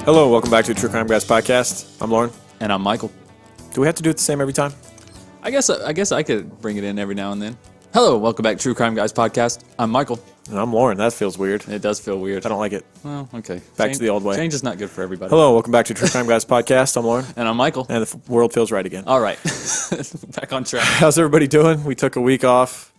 Hello, welcome back to True Crime Guys podcast. I'm Lauren. And I'm Michael. Do we have to do it the same every time? I guess I could bring it in every now and then. Hello, welcome back to True Crime Guys podcast. I'm Michael. And I'm Lauren. That feels weird. It does feel weird. I don't like it. Well, okay. Back to the old way. Change is not good for everybody. Hello, welcome back to True Crime Guys podcast. I'm Lauren. And I'm Michael. And the world feels right again. All right. Back on track. How's everybody doing? We took a week off.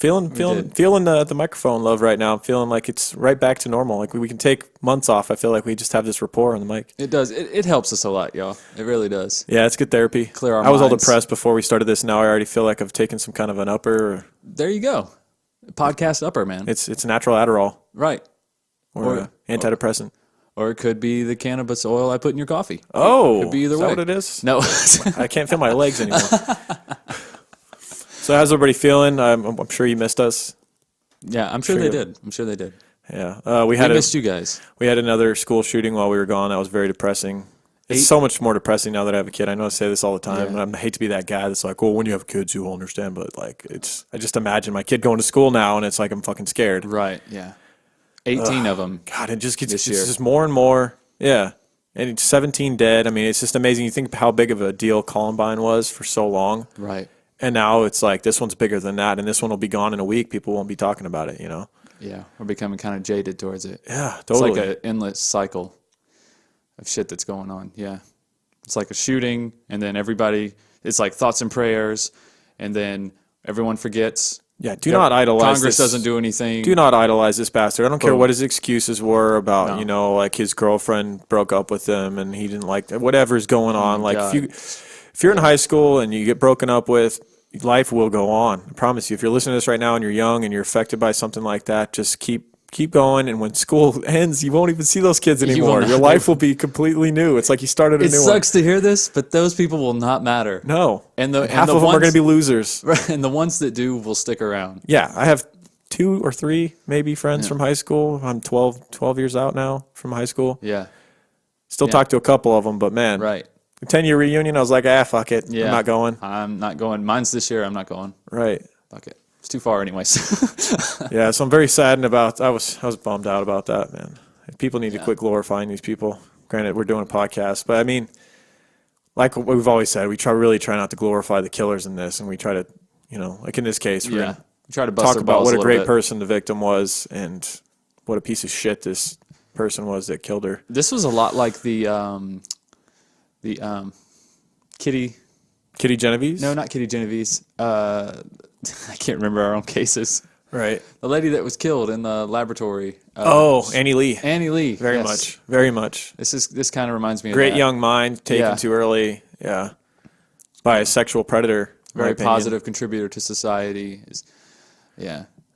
Feeling the microphone love right now. I'm feeling like it's right back to normal. Like we can take months off. I feel like we just have this rapport on the mic. It does. It helps us a lot, y'all. It really does. Yeah, it's good therapy. Clear our I was all minds. depressed before we started this. Now I already feel like I've taken some kind of an upper. There you go. Podcast upper, man. It's natural Adderall. Right. Or antidepressant. Or it could be the cannabis oil I put in your coffee. Oh. It could be either way. Is that what it is? No. I can't feel my legs anymore. So how's everybody feeling? I'm sure you missed us. Yeah, I'm sure they did. Yeah, We missed you guys. We had another school shooting while we were gone. That was very depressing. It's so much more depressing now that I have a kid. I know I say this all the time, and I hate to be that guy that's like, well, when you have kids, you'll understand. But like, I just imagine my kid going to school now, and it's like I'm fucking scared. Right. Yeah. 18 of them. God, it just gets this year. It's just more and more. Yeah, and it's 17 dead. I mean, it's just amazing. You think how big of a deal Columbine was for so long. Right. And now it's like this one's bigger than that, and this one will be gone in a week. People won't be talking about it, you know? Yeah, we're becoming kind of jaded towards it. Yeah, totally. It's like an endless cycle of shit that's going on. Yeah. It's like a shooting, and then it's like thoughts and prayers, and then everyone forgets. Yeah, do not idolize Congress this. doesn't do anything. Do not idolize this bastard. I don't care what his excuses were about, you know, like his girlfriend broke up with him and he didn't like that. Whatever's going on. Like if you're in high school and you get broken up with, life will go on. I promise you. If you're listening to this right now and you're young and you're affected by something like that, just keep going. And when school ends, you won't even see those kids anymore. Your life will be completely new. It's like you started a new one. It sucks to hear this, but those people will not matter. No. And half of them are going to be losers. Right, and the ones that do will stick around. Yeah, I have 2 or 3 maybe friends from high school. I'm 12 years out now from high school. Yeah. Still talk to a couple of them, but man. Right. 10-year reunion, I was like, fuck it. Yeah. I'm not going. I'm not going. Mine's this year. I'm not going. Right. Fuck it. It's too far anyways. Yeah, so I'm very saddened about, I was bummed out about that, man. People need to quit glorifying these people. Granted, we're doing a podcast, but I mean, like we've always said, we really try not to glorify the killers in this, and we try to, you know, like in this case, we're going to try to bust talk their about balls what a great bit. person the victim was and what a piece of shit this person was that killed her. This was a lot like the Kitty Genovese? No, not Kitty Genovese. I can't remember our own cases. Right. The lady that was killed in the laboratory. Annie Lee. Annie Lee. Very much. This kind of reminds me of great that. Young mind taken too early. Yeah. By a sexual predator. Very positive contributor to society.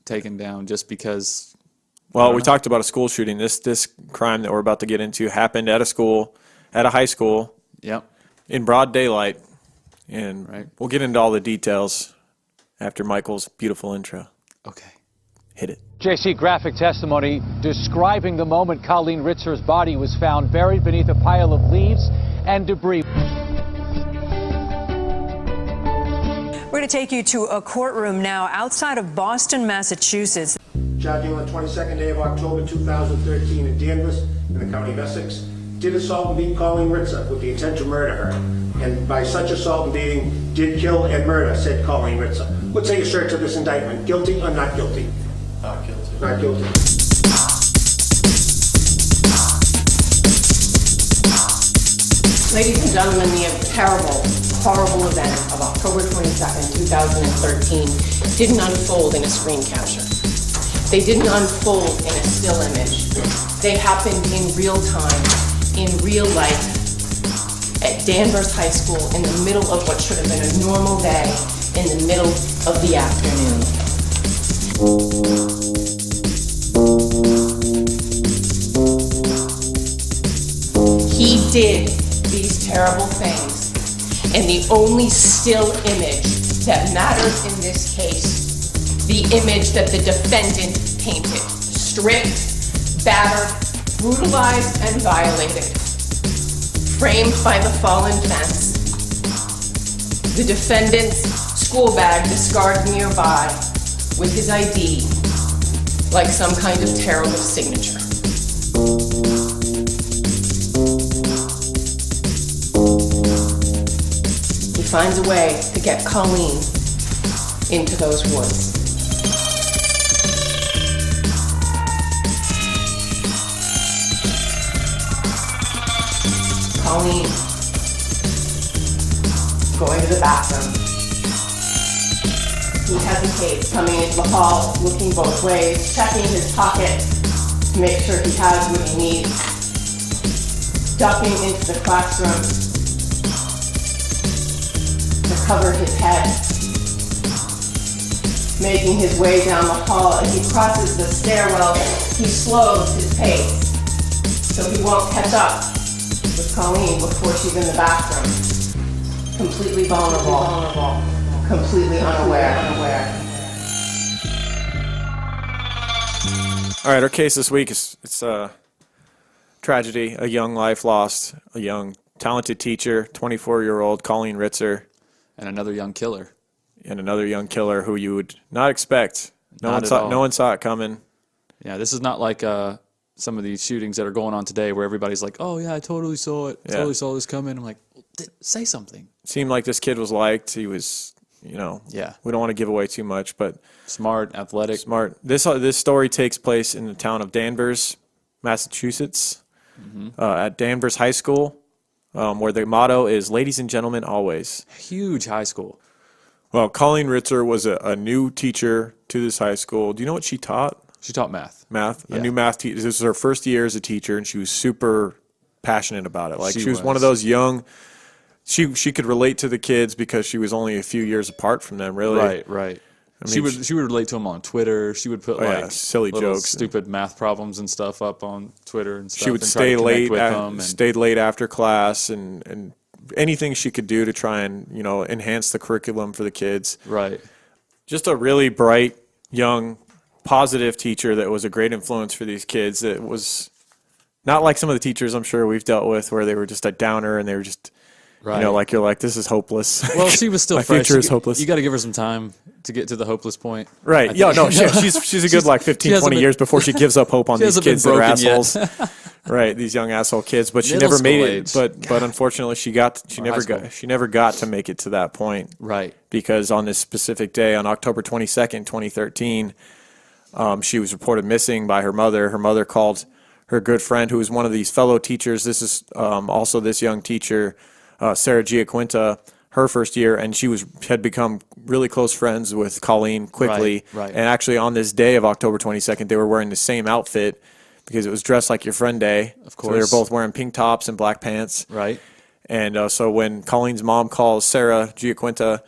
Taken down just because. Well, we talked about a school shooting. This crime that we're about to get into happened at a high school. Yep. In broad daylight. And we'll get into all the details after Michael's beautiful intro. Okay. Hit it. JC, graphic testimony describing the moment Colleen Ritzer's body was found buried beneath a pile of leaves and debris. We're going to take you to a courtroom now outside of Boston, Massachusetts. Charging on the 22nd day of October 2013 in Danvers, in the county of Essex, did assault and beat Colleen Ritzer with the intent to murder her. And by such assault and beating, did kill and murder, said Colleen Ritzer. What's your search of this indictment? Guilty or not guilty? Not guilty. Not guilty. Ladies and gentlemen, the terrible, horrible event of October 22nd, 2013 didn't unfold in a screen capture. They didn't unfold in a still image. They happened in real time, in real life, at Danvers High School in the middle of what should have been a normal day, in the middle of the afternoon. He did these terrible things, and the only still image that matters in this case, the image that the defendant painted, stripped, battered, brutalized, and violated, framed by the fallen fence, the defendant's school bag discarded nearby with his ID, like some kind of terrible signature. finds a way to get Colleen into those woods. Colleen going to the bathroom. He hesitates, coming into the hall, looking both ways, checking his pocket to make sure he has what he needs, ducking into the classroom to cover his head, making his way down the hall. As he crosses the stairwell, he slows his pace so he won't catch up with Colleen before she's in the bathroom. Completely vulnerable, completely unaware. All right, our case this week it's a tragedy, a young life lost, a young talented teacher, 24-year-old Colleen Ritzer, And another young killer. and another young killer who you would not expect. No Not one at saw all. no one saw it coming. Yeah, this is not like some of these shootings that are going on today where everybody's like, oh, yeah, I totally saw it. Yeah. Totally saw this coming. I'm like, well, say something. Seemed like this kid was liked. He was, Yeah. we don't want to give away too much, but Smart, athletic. smart. This story takes place in the town of Danvers, Massachusetts, at Danvers High School, where the motto is "Ladies and gentlemen, always." Huge high school. Well, Colleen Ritzer was a new teacher to this high school. Do you know what she taught? She taught math. Math. Yeah. A new math teacher. This was her first year as a teacher, and she was super passionate about it. Like She she was one of was. those young. She could relate to the kids because she was only a few years apart from them. Really, Right. mean, she would relate to them on Twitter. She would put yeah, like silly little jokes. stupid math problems and stuff up on Twitter and stuff. She would and try to stay connect late. with them and- Stayed late after class, and anything she could do to try and enhance the curriculum for the kids. Right. Just a really bright, young, positive teacher that was a great influence for these kids. It was not like some of the teachers I'm sure we've dealt with where they were just a downer and they were just, Right. like you're like, this is hopeless. Well, she was still My fresh. future is hopeless. You got to give her some time to get to the hopeless point. Right. I Yeah, think. no, she's a good like 15, hasn't 20 been- years before she gives up hope on She these hasn't been kids that are broken yet. assholes. Right, these young asshole kids, but she Middle never made school it. age. But unfortunately, she never got to make it to that point. Right. Because on this specific day, on October 22nd, 2013, she was reported missing by her mother. Her mother called her good friend, who was one of these fellow teachers. This is also this young teacher, Sarah Giaquinta, her first year, and she had become really close friends with Colleen quickly. Right. And actually, on this day of October 22nd, they were wearing the same outfit because it was Dress Like Your Friend Day. Of So they were course. both wearing pink tops and black pants. Right. And so when Colleen's mom calls Sarah Giaquinta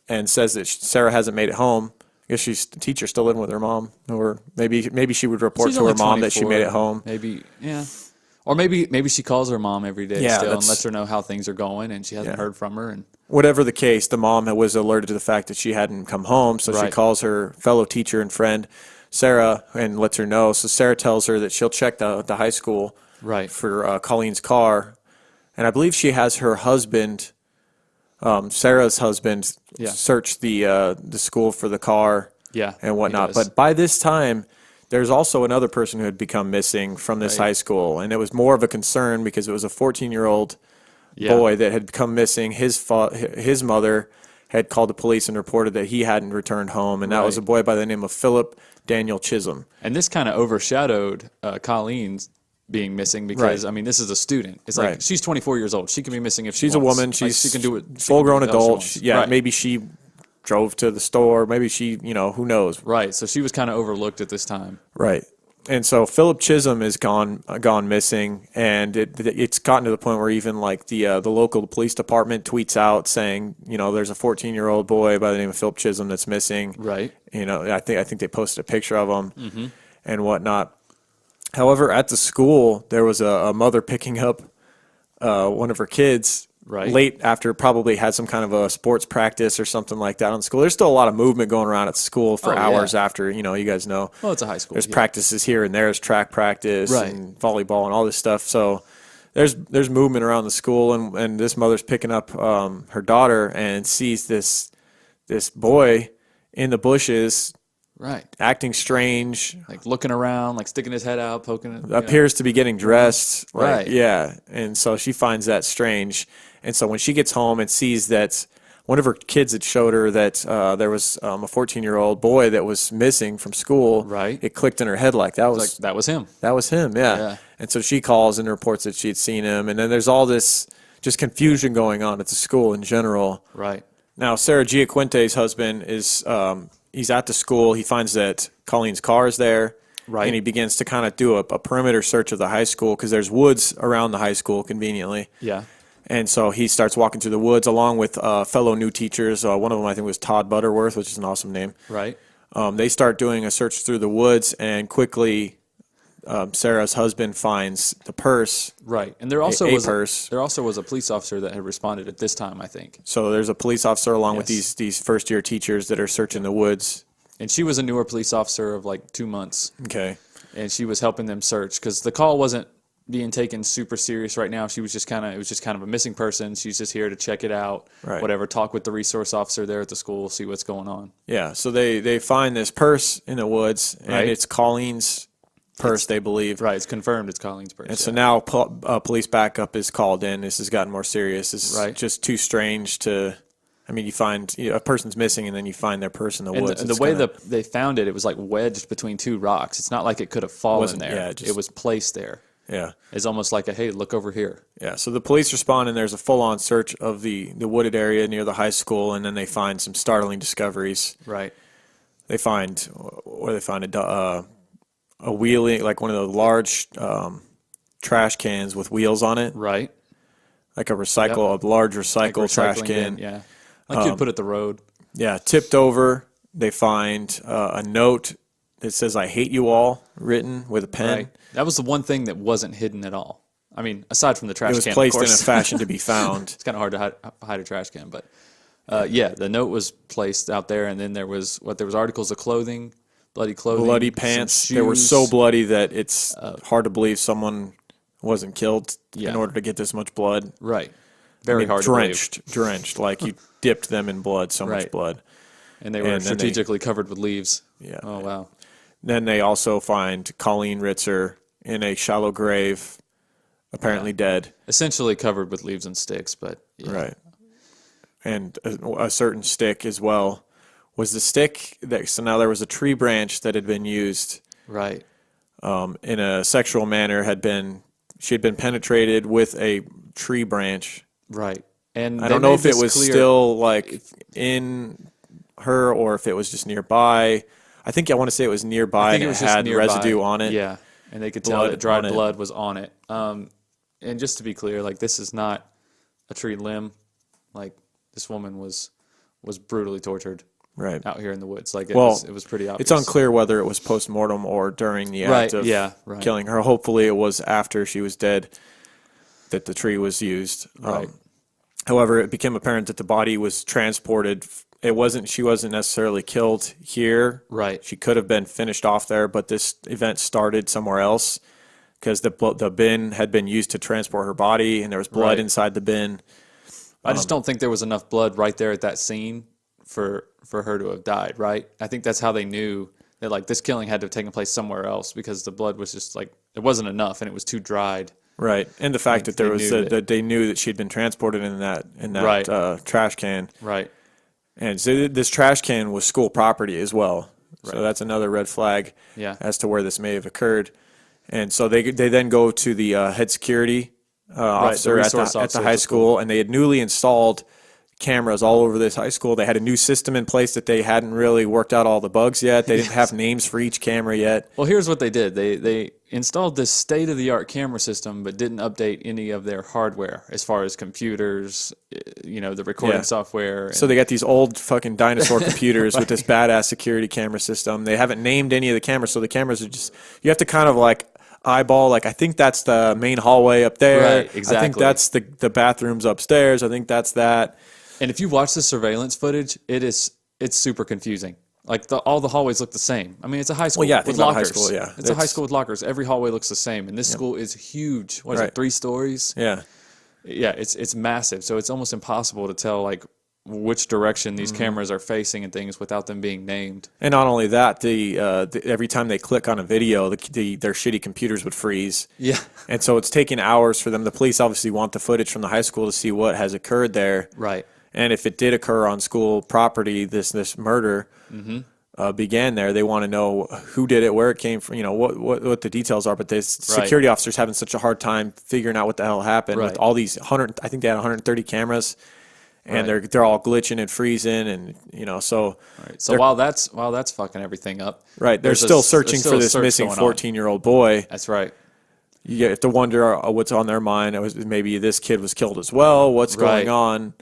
and says that Sarah hasn't made it home, I guess she's the teacher still living with her mom, or maybe she would report She's to her only mom that she 24. made it home. Maybe, yeah. Or maybe she calls her mom every day Yeah, still and that's- lets her know how things are going, and she hasn't heard from her. And Whatever the case, the mom was alerted to the fact that she hadn't come home, so she Right. calls her fellow teacher and friend, Sarah, and lets her know. So Sarah tells her that she'll check the high school Right. for Colleen's car, and I believe she has her husband, Sarah's husband, Yeah. search the school for the car. Yeah, And he whatnot. does. But by this time, there's also another person who had become missing from this high school, and it was more of a concern because it was a 14-year-old Yeah. boy that had become missing. His mother had called the police and reported that he hadn't returned home, and that was a Right. boy by the name of Philip Daniel Chisholm. And this kind of overshadowed Colleen's being missing because, Right. I mean, this is a student. It's Right. like she's 24 years old. She can be missing if She's she a wants. woman. Like, She's she can do it. full-grown adult. Right. Maybe she drove to the store. Maybe she, who knows. Right. So she was kind of overlooked at this time. Right. And so Philip Chisholm is gone missing, and it's gotten to the point where even like the local police department tweets out saying, there's a 14-year-old boy by the name of Philip Chisholm that's missing. Right. I think they posted a picture of him and whatnot. However, at the school, there was a mother picking up one of her kids Right. late after probably had some kind of a sports practice or something like that on school. There's still a lot of movement going around at school for Oh, yeah. hours after, you guys know. Well, it's a high school. There's yeah. practices here and there's track practice Right. and volleyball and all this stuff. So there's movement around the school, and this mother's picking up her daughter and sees this boy in the bushes Right. acting strange, Like looking around, like sticking his head out, poking it. appears to be getting dressed. Right. Yeah. And so she finds that strange. And so when she gets home and sees that one of her kids had showed her that there was a 14-year-old boy that was missing from school. Right. It clicked in her head like that was that was him. That was him, yeah. And so she calls and reports that she had seen him. And then there's all this just confusion going on at the school in general. Right. Now, Sarah Giaquinte's husband is he's at the school. He finds that Colleen's car is there. Right. And he begins to kind of do a perimeter search of the high school because there's woods around the high school conveniently. Yeah. And so he starts walking through the woods along with fellow new teachers. One of them, I think, was Todd Butterworth, which is an awesome name. Right. They start doing a search through the woods, and quickly Sarah's husband finds the purse. Right. And there also a was purse. There also was a police officer that had responded at this time, I think. So there's a police officer along with these first-year teachers that are searching the woods. And she was a newer police officer of like 2 months. Okay. And she was helping them search because the call wasn't being taken super serious right now. She was just it was just kind of a missing person. She's just here to check it out, whatever, talk with the resource officer there at the school, see what's going on. Yeah, so they find this purse in the woods, and it's Colleen's purse, they believe. Right, it's confirmed it's Colleen's purse. And so now police backup is called in. This has gotten more serious. This is just too strange to... I mean, you find a person's missing, and then you find their purse in the woods. And the way they found it, it was like wedged between two rocks. It's not like it could have fallen there. Yeah, it was placed there. Yeah. It's almost like hey, look over here. Yeah, so the police respond, and there's a full-on search of the wooded area near the high school, and then they find some startling discoveries. Right. They find a wheelie, like one of the large trash cans with wheels on it. Right. Like a large recycle trash can. Yeah. Like you'd put at the road. Yeah, tipped over. They find a note that says, "I hate you all," written with a pen. Right. That was the one thing that wasn't hidden at all. I mean, aside from the trash can, it was placed in a fashion to be found. It's kind of hard to hide a trash can, but the note was placed out there, and then there was articles of clothing, bloody clothing, bloody pants. They were so bloody that it's hard to believe someone wasn't killed in order to get this much blood. Right. Very hard to believe. Drenched, like you dipped them in blood, so much blood. And they were strategically covered with leaves. Yeah. Oh, wow. Then they also find Colleen Ritzer in a shallow grave, apparently dead. Essentially covered with leaves and sticks, but Right. And a certain stick as well. Was the stick so now there was a tree branch that had been used right in a sexual manner, she had been penetrated with a tree branch. Right. And I don't know if it was still like in her or if it was just nearby. I want to say it was nearby and it had residue on it. Yeah. And they could tell that dried blood was on it. And just to be clear, like this is not a tree limb. Like this woman was brutally tortured. Right. Out here in the woods. Like it was pretty obvious. It's unclear whether it was post-mortem or during the act of killing her. Hopefully it was after she was dead that the tree was used. Right. However, it became apparent that the body was transported. She wasn't necessarily killed here. Right. She could have been finished off there, but this event started somewhere else because the bin had been used to transport her body, and there was blood inside the bin. I just don't think there was enough blood right there at that scene for her to have died, right? I think that's how they knew that like this killing had to have taken place somewhere else because the blood was just like it wasn't enough and it was too dried. Right, and the fact that that they knew that she'd been transported in that trash can. Right. And so this trash can was school property as well. So that's another red flag as to where this may have occurred. And so they then go to the head security officer at the high school, and they had newly installed cameras all over this high school. They had a new system in place that they hadn't really worked out all the bugs yet. They didn't have names for each camera yet. Well, here's what they did. They installed this state-of-the-art camera system, but didn't update any of their hardware as far as computers, the recording software. So they got these old fucking dinosaur computers with this badass security camera system. They haven't named any of the cameras, so the cameras are just, you have to kind of like eyeball, like I think that's the main hallway up there. Right, exactly. I think that's the bathrooms upstairs. I think that's that. And if you watch the surveillance footage, it's super confusing. Like all the hallways look the same. I mean, it's a high school with lockers. High school, it's a high school with lockers. Every hallway looks the same, and this school is huge. What is it? 3 stories? Yeah. Yeah, it's massive. So it's almost impossible to tell like which direction these cameras are facing and things without them being named. And not only that, every time they click on a video, their shitty computers would freeze. Yeah. And so it's taking hours for them. The police obviously want the footage from the high school to see what has occurred there. Right. And if it did occur on school property, this murder began there. They want to know who did it, where it came from, what the details are. But the security officers having such a hard time figuring out what the hell happened with all these I think they had 130 cameras, and they're all glitching and freezing, and so. Right. So while that's fucking everything up, they're still searching for this missing 14-year-old boy. That's right. You have to wonder what's on their mind. It was maybe this kid was killed as well. What's going on?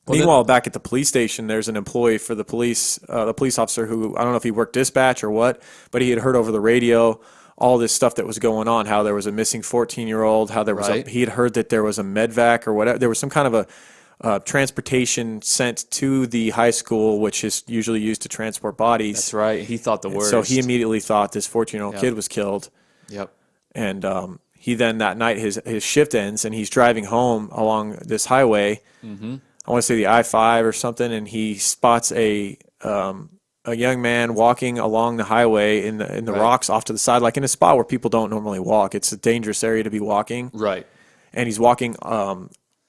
Meanwhile, back at the police station, there's an employee for the police officer who, I don't know if he worked dispatch or what, but he had heard over the radio all this stuff that was going on, how there was a missing 14-year-old, how there was he had heard that there was a medvac or whatever. There was some kind of a transportation sent to the high school, which is usually used to transport bodies. That's right. He thought the worst. So he immediately thought this 14-year-old kid was killed. Yep. And he then that night his shift ends and he's driving home along this highway. I want to say the I-5 or something, and he spots a young man walking along the highway in the rocks off to the side, like in a spot where people don't normally walk. It's a dangerous area to be walking. Right. And he's walking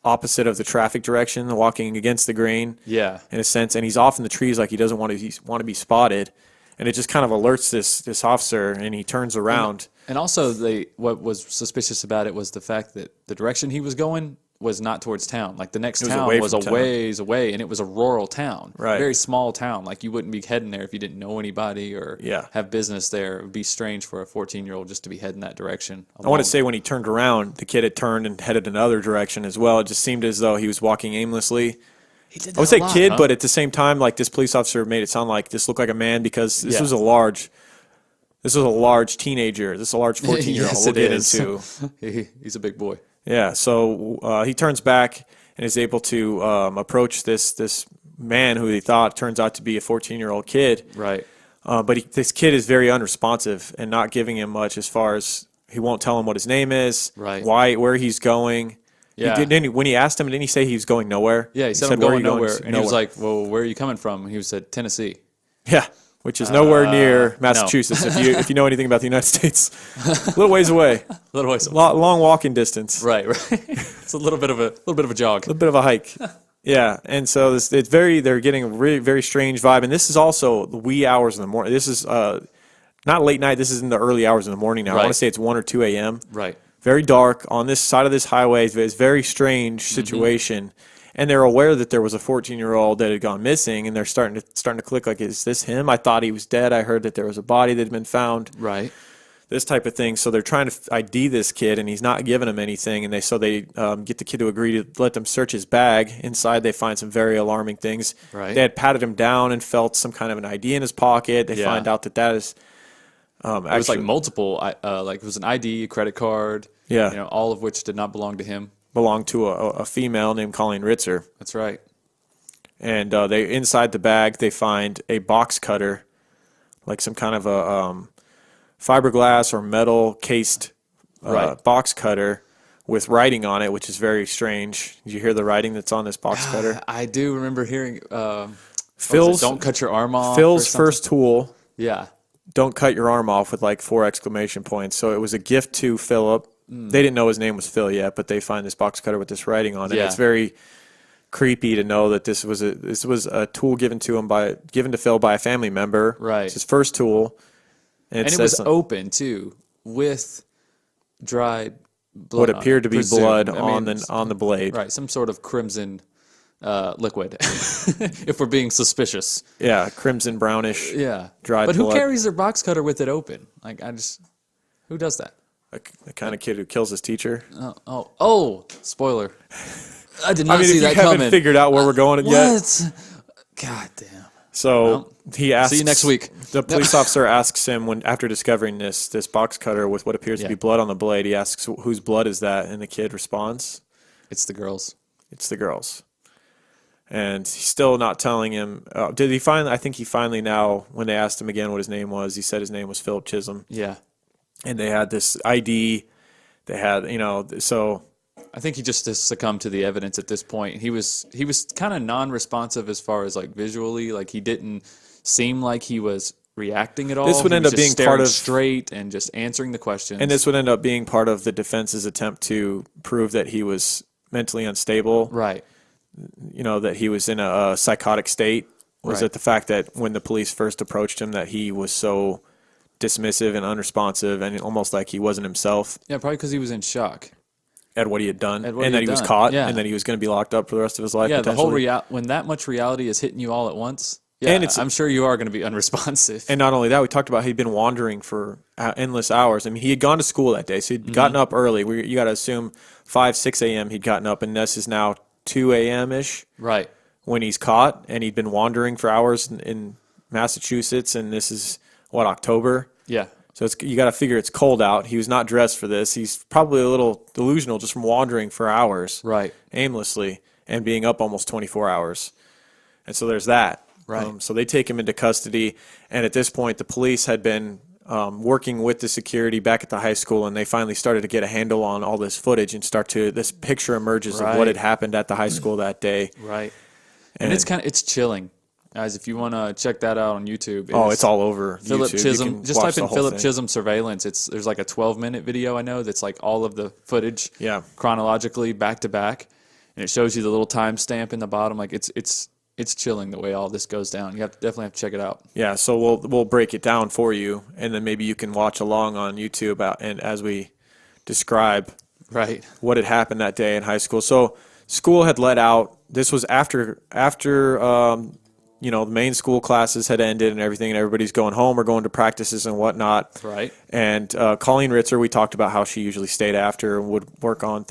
opposite of the traffic direction, walking against the grain. Yeah. In a sense, and he's off in the trees like he doesn't want to be spotted. And it just kind of alerts this officer, and he turns around. And also, what was suspicious about it was the fact that the direction he was going was not towards town. Like the next town was a ways away, and it was a rural town, right? Very small town. Like you wouldn't be heading there if you didn't know anybody or have business there. It would be strange for a 14-year-old just to be heading that direction alone. I want to say when he turned around, the kid had turned and headed another direction as well. It just seemed as though he was walking aimlessly. I would say kid, but at the same time, like this police officer made it sound like this looked like a man because this was a large teenager. This is a large 14-year-old. Yes, we'll get into. He's a big boy. Yeah. So he turns back and is able to approach this man who he thought turns out to be a 14-year-old kid. Right. But this kid is very unresponsive and not giving him much as far as he won't tell him what his name is, where he's going. Yeah. When he asked him, didn't he say he was going nowhere? Yeah, he said I'm going nowhere. And he was like, well, where are you coming from? He said, Tennessee. Yeah, which is nowhere near Massachusetts. No. If you know anything about the United States. A little ways away. Long walking distance. Right. It's a little bit of a jog. A little bit of a hike. Yeah, and so they're getting a really very strange vibe. And this is also the wee hours in the morning. This is not late night. This is in the early hours in the morning now. I want to say it's 1 or 2 a.m. Right. Very dark on this side of this highway. It's a very strange situation, and they're aware that there was a 14-year-old that had gone missing, and they're starting to click. Like, is this him? I thought he was dead. I heard that there was a body that had been found. Right. This type of thing. So they're trying to ID this kid, and he's not giving them anything. And they get the kid to agree to let them search his bag. Inside, they find some very alarming things. Right. They had patted him down and felt some kind of an ID in his pocket. They find out that is. It was like multiple, like it was an ID, a credit card, all of which did not belong to him. Belonged to a female named Colleen Ritzer. That's right. And they inside the bag they find a box cutter, like some kind of a fiberglass or metal cased box cutter with writing on it, which is very strange. Did you hear the writing that's on this box cutter? I do remember hearing. Phil's don't cut your arm off. Phil's first tool. Yeah. Don't cut your arm off with like 4 exclamation points. So it was a gift to Philip. They didn't know his name was Phil yet, but they find this box cutter with this writing on it. It's very creepy to know that this was a tool given to Phil by a family member. Right. It's his first tool. And it was open too, with dried blood. What appeared to be blood on the blade. Right. Some sort of crimson liquid, if we're being suspicious. Yeah, crimson brownish. Yeah, dried. But who blood. carries their box cutter with it open? Like who does that? The kind of kid who kills his teacher. Oh! Spoiler. I did not see that coming. I mean, if you haven't figured out where we're going yet. What? God damn. So he asks. See you next week. The police officer asks him after discovering this box cutter with what appears to be blood on the blade. He asks, "Whose blood is that?" And the kid responds, "It's the girls." It's the girls. And he's still not telling him. Did he finally? I think he finally now, when they asked him again what his name was, he said his name was Philip Chisholm. Yeah. And they had this ID. They had, so. I think he just succumbed to the evidence at this point. He was kind of non-responsive as far as like visually. Like he didn't seem like he was reacting at all. This would end up being part of straight and just answering the questions. And this would end up being part of the defense's attempt to prove that he was mentally unstable. Right. that he was in a psychotic state? Was Right. it the fact that when the police first approached him that he was so dismissive and unresponsive and almost like he wasn't himself Yeah, probably because he was in shock. at what he had done, At what and he that had he was done. caught, Yeah. and that he was going to be locked up for the rest of his life? Yeah, the whole potentially? when that much reality is hitting you all at once. Yeah, And it's- I'm sure you are going to be unresponsive. And not only that, we talked about he'd been wandering for endless hours. I mean, he had gone to school that day, so he'd gotten up early. You got to assume 5, 6 a.m. he'd gotten up, and this is now 2 a.m. ish Right. when he's caught, and he'd been wandering for hours in Massachusetts, and this is October. Yeah. So you got to figure it's cold out. He was not dressed for this. He's probably a little delusional just from wandering for hours, Right. aimlessly, and being up almost 24 hours. And so there's that. Right. So they take him into custody, and at this point, the police had been working with the security back at the high school, and they finally started to get a handle on all this footage and this picture emerges of what Right. had happened at the high school that day. Right. And it's chilling. Guys, if you want to check that out on YouTube. It's all over Philip YouTube. You Chisholm. can Just watch type the in whole Philip thing. Chisholm surveillance. There's like a 12-minute video I know that's like all of the footage chronologically back to back, and it shows you the little timestamp in the bottom. Like it's chilling the way all this goes down. You definitely have to check it out. Yeah, so we'll break it down for you, and then maybe you can watch along on YouTube and as we describe what had happened that day in high school. So school had let out. This was after the main school classes had ended and everything, and everybody's going home or going to practices and whatnot. Right. And Colleen Ritzer, we talked about how she usually stayed after and would work on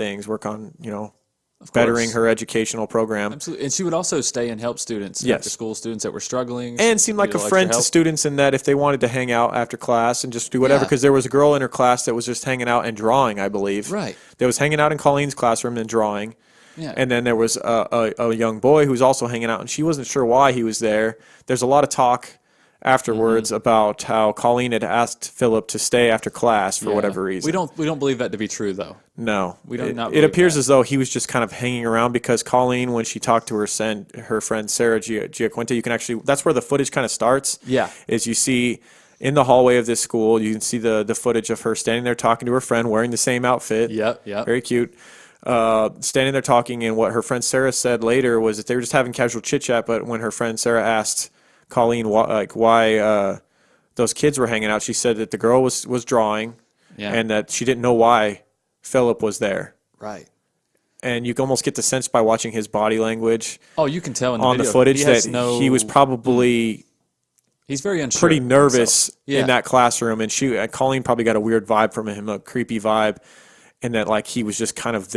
bettering her educational program. Absolutely. And she would also stay and help students, after school students that were struggling. And seemed like a friend to students in that if they wanted to hang out after class and just do whatever, because there was a girl in her class that was just hanging out and drawing, I believe. Right. That was hanging out in Colleen's classroom and drawing. Yeah. And then there was a young boy who was also hanging out, and she wasn't sure why he was there. There's a lot of talk afterwards about how Colleen had asked Philip to stay after class for whatever reason. We don't believe that to be true, though. No, We don't. Not It believe appears that. as though he was just kind of hanging around because Colleen, when she talked to her friend Sarah Giaquinta, you can actually, that's where the footage kind of starts. Yeah. Is you see in the hallway of this school, you can see the footage of her standing there talking to her friend wearing the same outfit. Yep. Very cute. Standing there talking, and what her friend Sarah said later was that they were just having casual chit chat. But when her friend Sarah asked Colleen why those kids were hanging out, she said that the girl was drawing, and that she didn't know why Philip was there. Right. And you can almost get the sense by watching his body language. Oh, you can tell in the on video. the footage he has that he was probably he's very unsure. pretty nervous Yeah. in that classroom, and Colleen probably got a weird vibe from him, a creepy vibe. And that, like, he was just kind of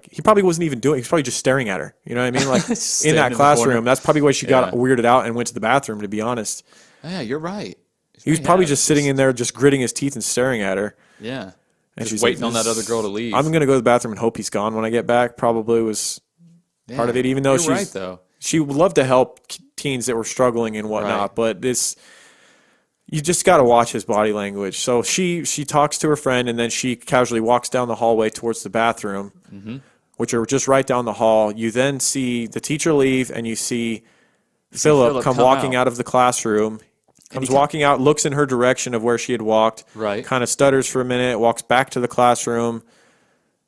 he probably wasn't even doing. He was probably just staring at her. You know what I mean? Like in Standing that in the classroom. corner. That's probably why she got weirded out and went to the bathroom. To be honest, Yeah, you're right. he was probably just sitting in there, just gritting his teeth and staring at her. Yeah. And Just she's waiting like, on that other girl to leave. I'm gonna go to the bathroom and hope he's gone when I get back. Probably was part of it. Even though you're right, though. she would love to help teens that were struggling and whatnot, Right. but you just got to watch his body language. So she talks to her friend, and then she casually walks down the hallway towards the bathroom, which are just right down the hall. You then see the teacher leave, and you see Philip come walking out of the classroom. Comes walking out, looks in her direction of where she had walked, Right. kind of stutters for a minute, walks back to the classroom,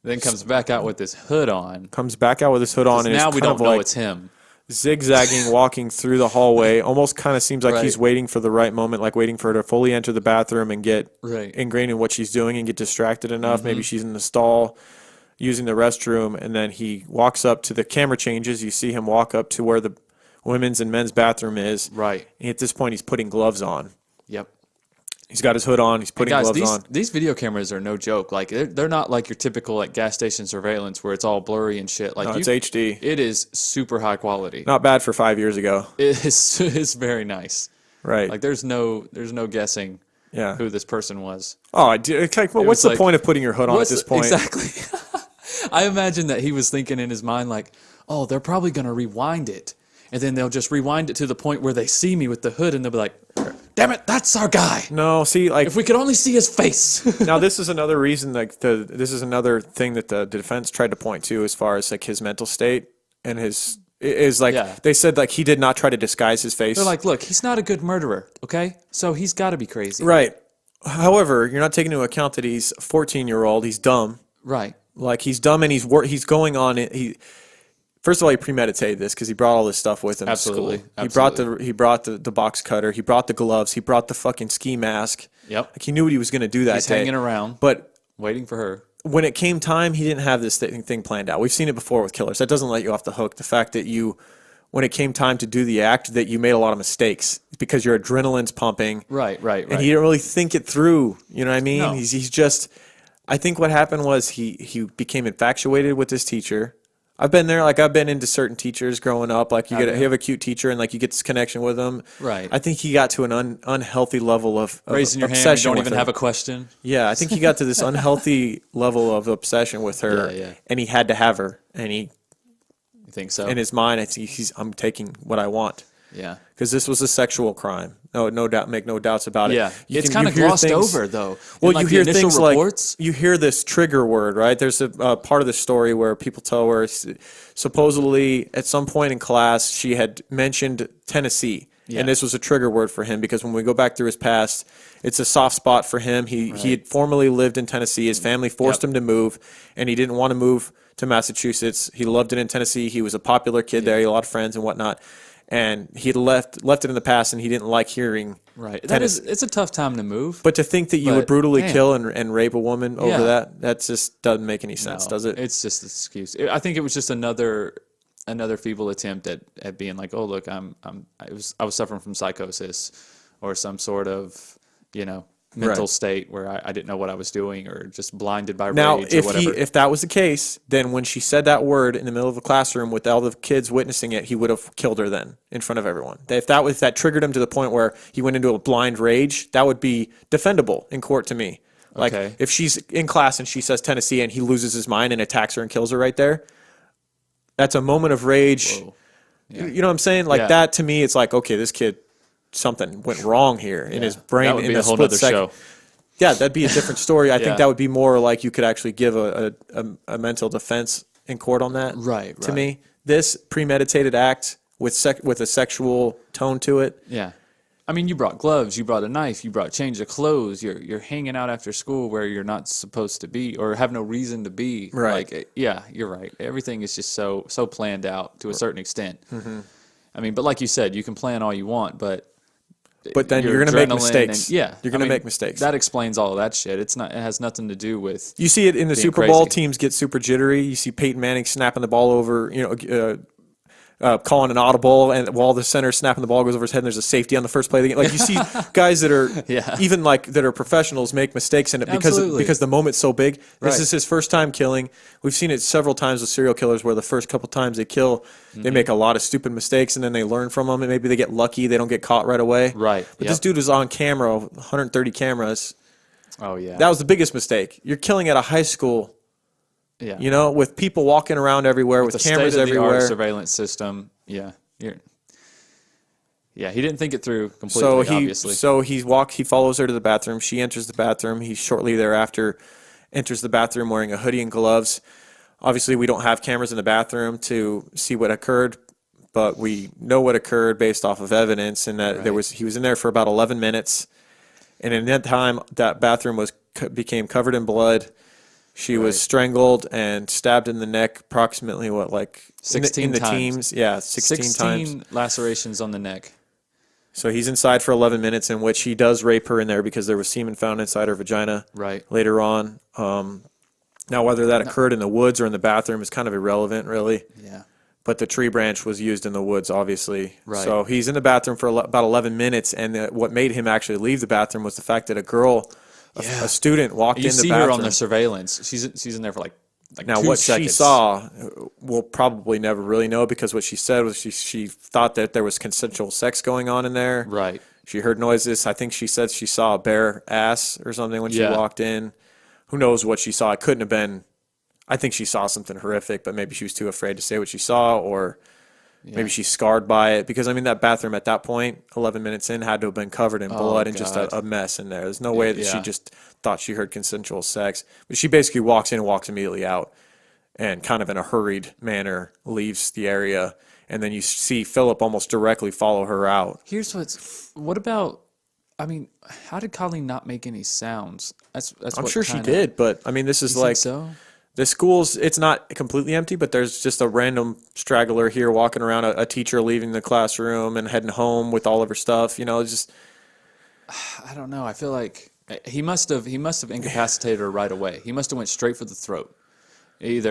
Then comes back out with his hood on. comes back out with his hood on, and Now is we kind don't of know like it's him. zigzagging, walking through the hallway. Almost kind of seems like he's waiting for the right moment, like waiting for her to fully enter the bathroom and get ingrained in what she's doing and get distracted enough. Maybe she's in the stall using the restroom, and then he walks up to the camera changes. You see him walk up to where the women's and men's bathroom is. Right. And at this point, he's putting gloves on. Yep. He's got his hood on. He's putting gloves on. These video cameras are no joke. Like they're not like your typical like gas station surveillance where it's all blurry and shit. Like No, it's HD. It is super high quality. Not bad for 5 years ago. It's very nice. Right. Like there's no guessing Yeah. who this person was. Oh, what's was the like, point of putting your hood on at this point? Exactly. I imagine that he was thinking in his mind like, oh, they're probably gonna rewind it. And then they'll just rewind it to the point where they see me with the hood and they'll be like, damn it, that's our guy. No, see, like If we could only see his face. now this is another reason, like this is another thing that the defense tried to point to as far as like his mental state and his is like they said like he did not try to disguise his face. They're like, look, he's not a good murderer, okay? So he's got to be crazy. Right. However, you're not taking into account that he's a 14-year-old. He's dumb. Right. Like he's dumb and he's going on it. First of all, he premeditated this because he brought all this stuff with him Absolutely. to school. He brought the box cutter. He brought the gloves. He brought the fucking ski mask. Yep. Like he knew what he was going to do that He's day. hanging around, But waiting for her. when it came time, he didn't have this thing planned out. We've seen it before with killers. That doesn't let you off the hook. The fact that when it came time to do the act, that you made a lot of mistakes because your adrenaline's pumping. Right. And he didn't really think it through. You know what I mean? No. He's just. I think what happened was he became infatuated with this teacher. I've been there. Like I've been into certain teachers growing up. Like you have a cute teacher and like you get this connection with them. Right. I think he got to an unhealthy level of Raising your hand, you obsession don't with even her. have a question. Yeah, I think he got to this unhealthy level of obsession with her, and he had to have her. And You think so? in his mind, I think I'm taking what I want. Yeah. Because this was a sexual crime. No doubt, make no doubts about it. Yeah. It's You kind of hear glossed things- over, though. Well, In, like, you the hear initial things reports. like you hear this trigger word, right? There's a part of the story where people tell where supposedly at some point in class she had mentioned Tennessee, and this was a trigger word for him because when we go back through his past, it's a soft spot for him. He had formerly lived in Tennessee. His family forced him to move, and he didn't want to move to Massachusetts. He loved it in Tennessee. He was a popular kid there. He had a lot of friends and whatnot. And he had left it in the past, and he didn't like hearing. Right. It's a tough time to move. But to think that you would brutally man. kill and rape a woman over Yeah. that just doesn't make any sense, does it? It's just an excuse. I think it was just another feeble attempt at being like, oh look, I was suffering from psychosis or some sort of mental state where I didn't know what I was doing or just blinded by Now, rage or whatever. if that was the case, then when she said that word in the middle of the classroom with all the kids witnessing it, he would have killed her then in front of everyone. If that triggered him to the point where he went into a blind rage, that would be defendable in court to me. Like Okay. if she's in class and she says Tennessee and he loses his mind and attacks her and kills her right there, that's a moment of rage. Yeah. You know what I'm saying? Like Yeah. that to me, it's like, okay, this kid, something went wrong here in his brain. That would in be a a whole split nother second. show. Yeah, that'd be a different story. I Yeah. think that would be more like you could actually give a mental defense in court on that. Right, To right. me, this premeditated act with a sexual tone to it. Yeah. I mean, you brought gloves, you brought a knife, you brought change of clothes. You're hanging out after school where you're not supposed to be or have no reason to be. Right. Like, yeah, you're right. Everything is just so planned out to a certain extent. Mm-hmm. I mean, but like you said, you can plan all you want, but But then your you're going to make adrenaline mistakes. and- yeah, You're going to make mistakes. That explains all of that shit. It has nothing to do with. You see it in the being Super Bowl. crazy. Teams get super jittery. You see Peyton Manning snapping the ball over, calling an audible, and while the center snapping the ball goes over his head, and there's a safety on the first play of the game. Like you see guys that are even like that are professionals make mistakes in it Absolutely. because the moment's so big. This Right. is his first time killing. We've seen it several times with serial killers where the first couple times they kill, they make a lot of stupid mistakes, and then they learn from them, and maybe they get lucky. They don't get caught right away. Right. But Yep. this dude was on camera, 130 cameras. Oh yeah. That was the biggest mistake. You're killing at a high school. yeah. With people walking around everywhere, with the cameras state-of-the-art everywhere. surveillance system. Yeah. He didn't think it through completely. So obviously. he follows her to the bathroom. She enters the bathroom. He shortly thereafter enters the bathroom wearing a hoodie and gloves. Obviously, we don't have cameras in the bathroom to see what occurred, but we know what occurred based off of evidence, and that he was in there for about 11 minutes, and in that time, that bathroom became covered in blood. She was strangled and stabbed in the neck approximately, 16 in the times. teams? Yeah, 16 times. lacerations on the neck. So he's inside for 11 minutes, in which he does rape her in there because there was semen found inside her vagina Right. later on. Now, whether that occurred in the woods or in the bathroom is kind of irrelevant, really. Yeah. But the tree branch was used in the woods, obviously. Right. So he's in the bathroom for about 11 minutes, and what made him actually leave the bathroom was the fact that a girl, a student, walked You in the see bathroom. her on the surveillance. She's in there for like Now, 2 what seconds. she saw, we'll probably never really know, because what she said was she thought that there was consensual sex going on in there. Right. She heard noises. I think she said she saw a bare ass or something when she Yeah. walked in. Who knows what she saw? It couldn't have been. I think she saw something horrific, but maybe she was too afraid to say what she saw, or maybe she's scarred by it. Because, I mean, that bathroom at that point, 11 minutes in, had to have been covered in blood and just God. a mess in there. There's no way that she Yeah. just thought she heard consensual sex. But she basically walks in and walks immediately out, and kind of in a hurried manner leaves the area. And then you see Philip almost directly follow her out. What about, I mean, how did Colleen not make any sounds? That's I'm what sure she kinda- did, but I mean, this is You like think so? The school's, it's not completely empty, but there's just a random straggler here walking around, a teacher leaving the classroom and heading home with all of her stuff. You know, it's just. I don't know. I feel like he must have incapacitated her right away. He must have went straight for the throat. I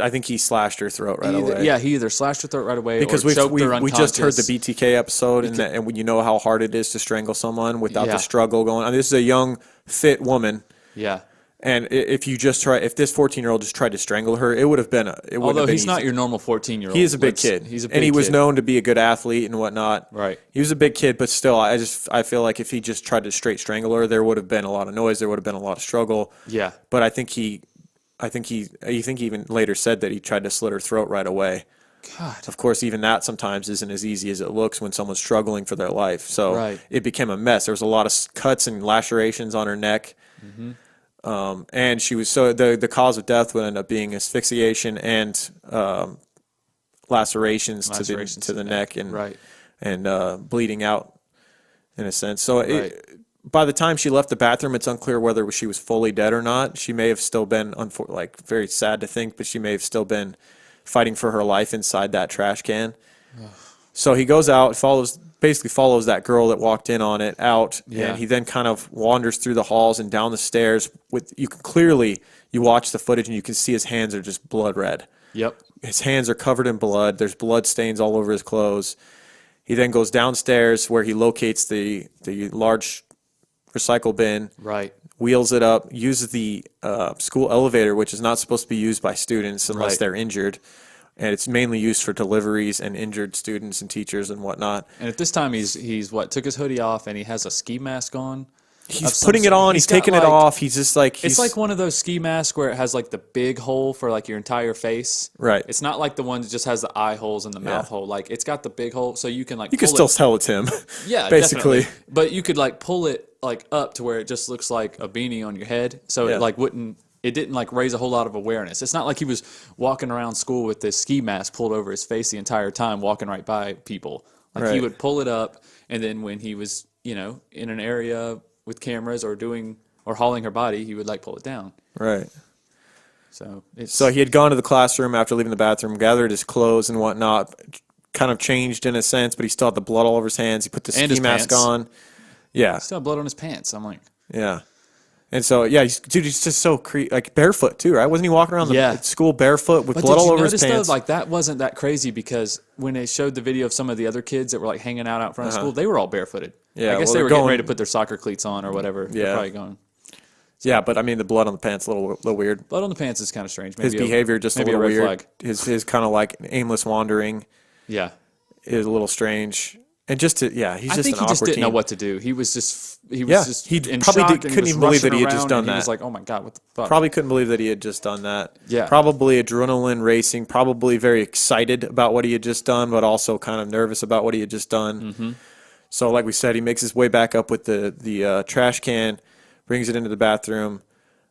think he slashed her throat right away. Yeah, he either slashed her throat right away because or choked her we just heard the unconscious. BTK episode, and when you know how hard it is to strangle someone without the struggle going on. This is a young, fit woman. Yeah. And if this 14-year-old just tried to strangle her, it would have been. Although he's not your normal 14-year-old. He is a big kid. He's a big and he was kid. known to be a good athlete and whatnot. Right. He was a big kid, but still, I feel like if he just tried to straight strangle her, there would have been a lot of noise. There would have been a lot of struggle. Yeah. But I think he even later said that he tried to slit her throat right away. God. Of course, even that sometimes isn't as easy as it looks when someone's struggling for their life. So it became a mess. There was a lot of cuts and lacerations on her neck. Mm-hmm. And she was the cause of death would end up being asphyxiation and lacerations to the neck and bleeding out in a sense. So by the time she left the bathroom, it's unclear whether she was fully dead or not. She may have still been very sad to think, but she may have still been fighting for her life inside that trash can. So he goes out, basically follows that girl that walked in on it out, and he then kind of wanders through the halls and down the stairs. You watch the footage and you can see his hands are just blood red. Yep. His hands are covered in blood. There's blood stains all over his clothes. He then goes downstairs where he locates the large recycle bin. Right. Wheels it up, uses the school elevator, which is not supposed to be used by students unless they're injured. And it's mainly used for deliveries and injured students and teachers and whatnot. And at this time, he's took his hoodie off and he has a ski mask on. He's putting it on. He's taking it off. He's just like it's like one of those ski masks where it has like the big hole for like your entire face. Right. It's not like the one that just has the eye holes and the mouth hole. Like it's got the big hole, so you can like. You can still tell it's him. Yeah, basically. Definitely. But you could like pull it like up to where it just looks like a beanie on your head, so it like wouldn't. It didn't like raise a whole lot of awareness. It's not like he was walking around school with this ski mask pulled over his face the entire time, walking right by people. Like he would pull it up, and then when he was, in an area with cameras or hauling her body, he would like pull it down. Right. So he had gone to the classroom after leaving the bathroom, gathered his clothes and whatnot, kind of changed in a sense, but he still had the blood all over his hands. He put the ski mask on. Yeah. Still had blood on his pants. I'm like, yeah. And so, he's just so like barefoot too, right? Wasn't he walking around the school barefoot with blood all over his pants? Though, like that wasn't that crazy because when they showed the video of some of the other kids that were like hanging out front of school, they were all barefooted. Yeah, I guess they were getting ready to put their soccer cleats on or whatever. Yeah, they're probably going. Yeah, but I mean, the blood on the pants a little weird. Blood on the pants is kind of strange. Maybe his behavior just a little red weird. Flag. His kind of like aimless wandering. Yeah, is a little strange. And just to, he's just an awkward I think he just didn't know what to do. He was just in shock couldn't even believe that he had just done that. He was like, oh my God, what the fuck? Probably couldn't believe that he had just done that. Yeah. Probably adrenaline racing, probably very excited about what he had just done, but also kind of nervous about what he had just done. Mm-hmm. So like we said, he makes his way back up with the trash can, brings it into the bathroom.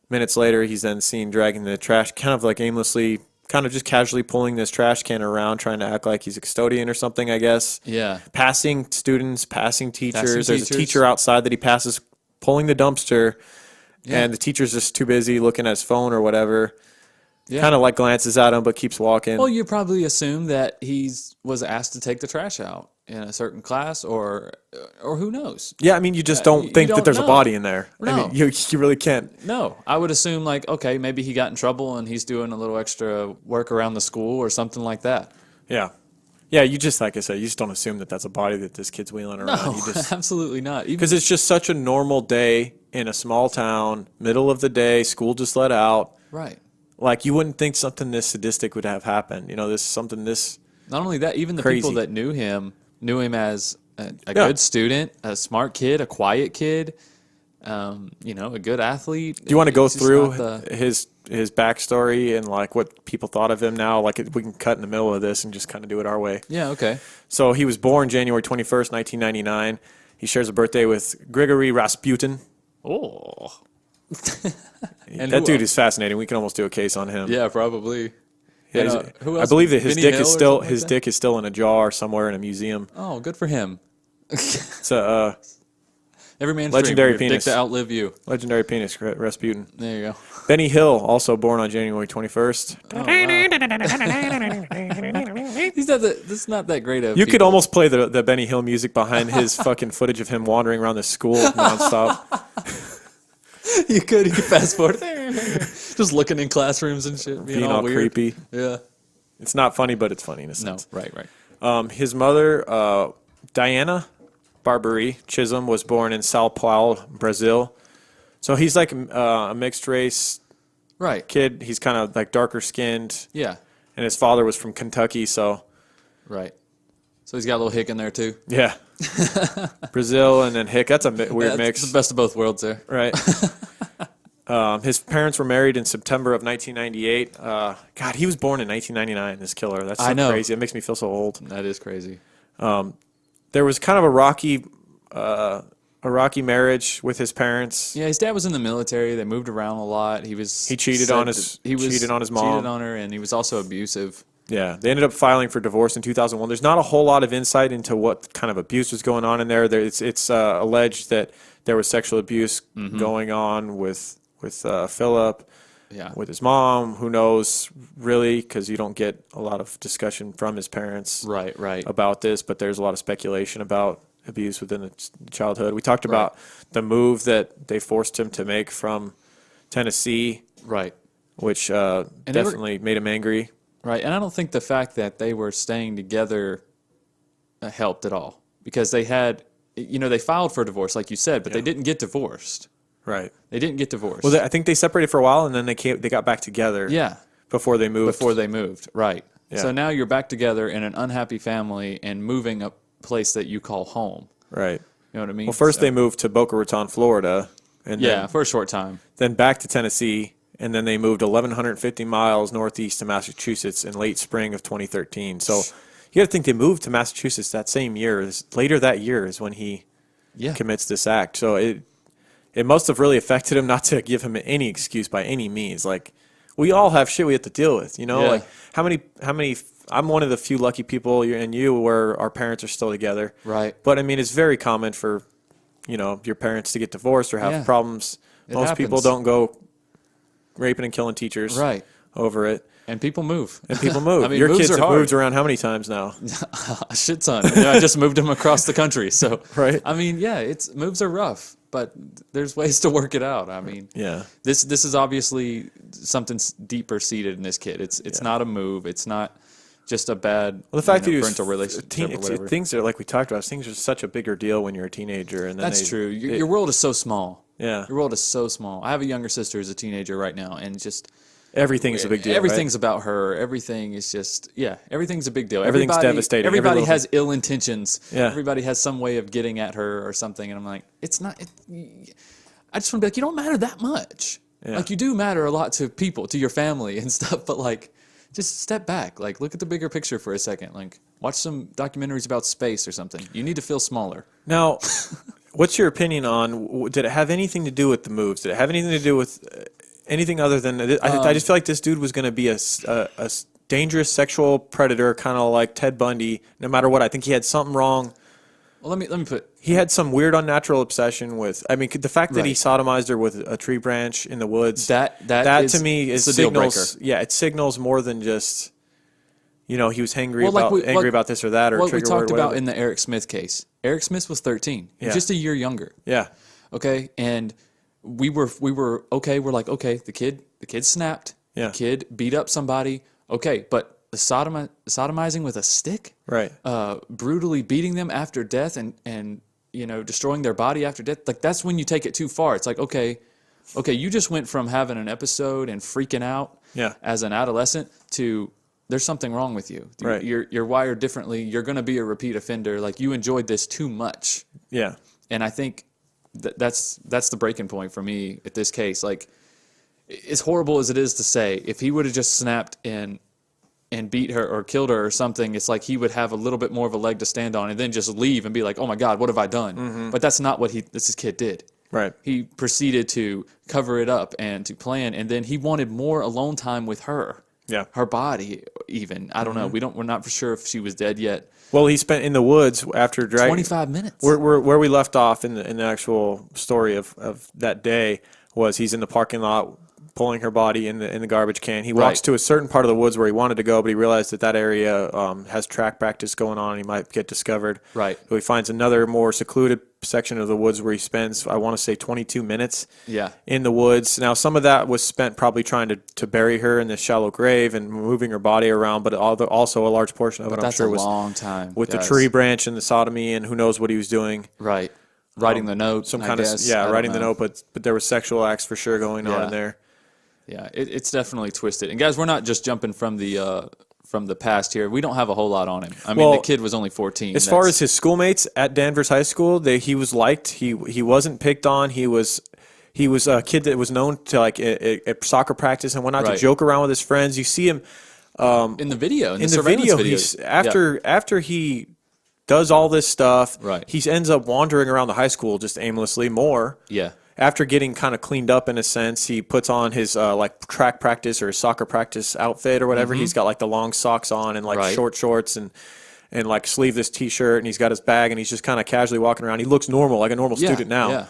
Minutes later, he's then seen dragging the trash, kind of like aimlessly, kind of just casually pulling this trash can around, trying to act like he's a custodian or something, I guess. Yeah. Passing students, passing teachers. There's a teacher outside that he passes, pulling the dumpster, and the teacher's just too busy looking at his phone or whatever. Yeah. Kind of like glances at him, but keeps walking. Well, you probably assume that he was asked to take the trash out in a certain class, or who knows? Yeah, I mean, you just don't think that there's a body in there. No. I mean, you really can't. No, I would assume like, okay, maybe he got in trouble and he's doing a little extra work around the school or something like that. Yeah. Yeah, you just, like I said, you just don't assume that that's a body that this kid's wheeling around. No, absolutely not. Because it's just such a normal day in a small town, middle of the day, school just let out. Right. Like, you wouldn't think something this sadistic would have happened. Something this Not only that, even the crazy. people that knew him as a good student, a smart kid, a quiet kid, a good athlete. Do you want to go through his backstory and like what people thought of him now? Like we can cut in the middle of this and just kind of do it our way. Yeah, okay. So he was born January 21st, 1999. He shares a birthday with Grigory Rasputin. Oh. That dude is fascinating. We can almost do a case on him. Yeah, probably. Yeah, who else? I believe that his Benny dick is Hill still dick is still in a jar somewhere in a museum. Oh, good for him. So Every man's Legendary dream. penis. Dick to outlive you. Legendary penis, Rasputin. There you go. Benny Hill, also born on January 21st. Oh, wow. That's not that great of You could almost play the Benny Hill music behind his fucking footage of him wandering around the school nonstop. You could fast forward. Just looking in classrooms and shit. Being all weird. creepy. Yeah. It's not funny, but it's funny in a sense. No, right. His mother, Diana Barbary Chisholm, was born in Sao Paulo, Brazil. So he's like a mixed race kid. He's kind of like darker skinned. Yeah. And his father was from Kentucky, so. Right. So he's got a little hick in there too. Yeah. Brazil and then hick. That's a weird mix. It's the best of both worlds there. Right. His parents were married in September of 1998. God, he was born in 1999, this killer. That's so crazy. It makes me feel so old. That is crazy. There was kind of a rocky marriage with his parents. Yeah, his dad was in the military. They moved around a lot. He cheated on his mom. Cheated on her, and he was also abusive. Yeah, they ended up filing for divorce in 2001. There's not a whole lot of insight into what kind of abuse was going on in there. It's alleged that there was sexual abuse going on with Philip, with his mom. Who knows, really, because you don't get a lot of discussion from his parents about this, but there's a lot of speculation about abuse within the childhood. We talked about the move that they forced him to make from Tennessee, which definitely made him angry. Right, and I don't think the fact that they were staying together helped at all, because they had, they filed for divorce, like you said, but they didn't get divorced. Right. They didn't get divorced. Well, I think they separated for a while, and then they got back together. Yeah. Before they moved. Right. Yeah. So now you're back together in an unhappy family and moving a place that you call home. Right. You know what I mean? Well, first they moved to Boca Raton, Florida. And then, for a short time. Then back to Tennessee, and then they moved 1,150 miles northeast to Massachusetts in late spring of 2013. So you got to think they moved to Massachusetts that same year. Later that year is when he commits this act. So it must have really affected him, not to give him any excuse by any means. Like, we all have shit we have to deal with, Like, how many? I'm one of the few lucky people, and you, where our parents are still together. Right. But I mean, it's very common for, your parents to get divorced or have problems. Most people don't go raping and killing teachers. Over it. And people move. I mean, your kids have moved around how many times now? A shit ton. I just moved them across the country. So, right. I mean, moves are rough, but there's ways to work it out. I mean, this is obviously something deeper seated in this kid. It's not a move. It's not just a bad the fact that parental relationship. Things are, like we talked about, things are such a bigger deal when you're a teenager. And then that's true. Your world is so small. Yeah. Your world is so small. I have a younger sister who's a teenager right now, and just everything is a big deal. Everything's about her. Everything is just everything's a big deal. Everything's devastating. Everybody has ill intentions. Yeah. Everybody has some way of getting at her or something, and I'm like, it's not. I just want to be like, you don't matter that much. Yeah. Like, you do matter a lot to people, to your family and stuff, but like, just step back. Like, look at the bigger picture for a second. Like, watch some documentaries about space or something. You need to feel smaller. Now, what's your opinion on, did it have anything to do with the moves? Did it have anything to do with anything other than, I just feel like this dude was going to be a dangerous sexual predator, kind of like Ted Bundy, no matter what. I think he had something wrong. Well, let me put. He had some weird unnatural obsession with. I mean, the fact that he sodomized her with a tree branch in the woods. That to me is a deal breaker. Yeah, it signals more than just. He was angry about this or that or what trigger we talked word, whatever. about in the Eric Smith case. Eric Smith was 13, just a year younger. Yeah. Okay, and we were okay. We're like, okay, the kid snapped. Yeah. The kid beat up somebody. Okay, but the sodomizing with a stick, right? Brutally beating them after death and destroying their body after death. Like, that's when you take it too far. It's like, okay, you just went from having an episode and freaking out as an adolescent to there's something wrong with you. Right. You're wired differently. You're going to be a repeat offender. Like, you enjoyed this too much. Yeah. And I think that's the breaking point for me at this case. Like, as horrible as it is to say, if he would have just snapped and beat her or killed her or something, it's like he would have a little bit more of a leg to stand on and then just leave and be like, oh my God, what have I done? Mm-hmm. But that's not what this kid did. Right. He proceeded to cover it up and to plan, and then he wanted more alone time with her. Yeah. Her body. even. I don't know. We're not for sure if she was dead yet. Well, he spent in the woods after 25 minutes. Where we left off in the actual story of that day was he's in the parking lot pulling her body in the garbage can. He walks to a certain part of the woods where he wanted to go, but he realized that area has track practice going on and he might get discovered. Right. So he finds another more secluded section of the woods where he spends, I want to say, 22 minutes in the woods. Now, some of that was spent probably trying to bury her in this shallow grave and moving her body around, but also a large portion of it, I'm sure, was a long time, with the tree branch and the sodomy and who knows what he was doing. Right. Writing the note. Some kind of, writing the note, but there was sexual acts for sure going on in there. Yeah, it's definitely twisted. And guys, we're not just jumping from the past here. We don't have a whole lot on him. I mean, the kid was only 14. As far as his schoolmates at Danvers High School, he was liked. He wasn't picked on. He was a kid that was known to like at soccer practice and went out to joke around with his friends. You see him in the video. In the video, after he does all this stuff, he ends up wandering around the high school just aimlessly more. Yeah. After getting kind of cleaned up in a sense, he puts on his like track practice or his soccer practice outfit or whatever. He's got like the long socks on and like short shorts and like sleeveless T-shirt, and he's got his bag and he's just kind of casually walking around. He looks normal, like a normal student now. Yeah.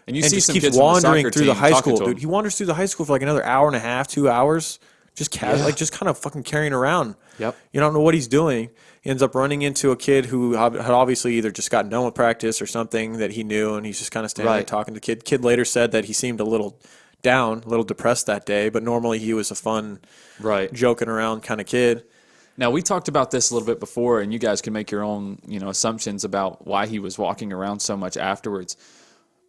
And you and see just some keeps kids wandering through the high school, dude. He wanders through the high school for like another hour and a half, 2 hours, just casual, like just kind of fucking carrying around. Yep. You don't know what he's doing. He ends up running into a kid who had obviously either just gotten done with practice or something that he knew, and he's just kind of standing there talking to the kid. Kid later said that he seemed a little down, a little depressed that day, but normally he was a fun, joking around kind of kid. Now, we talked about this a little bit before, and you guys can make your own, assumptions about why he was walking around so much afterwards.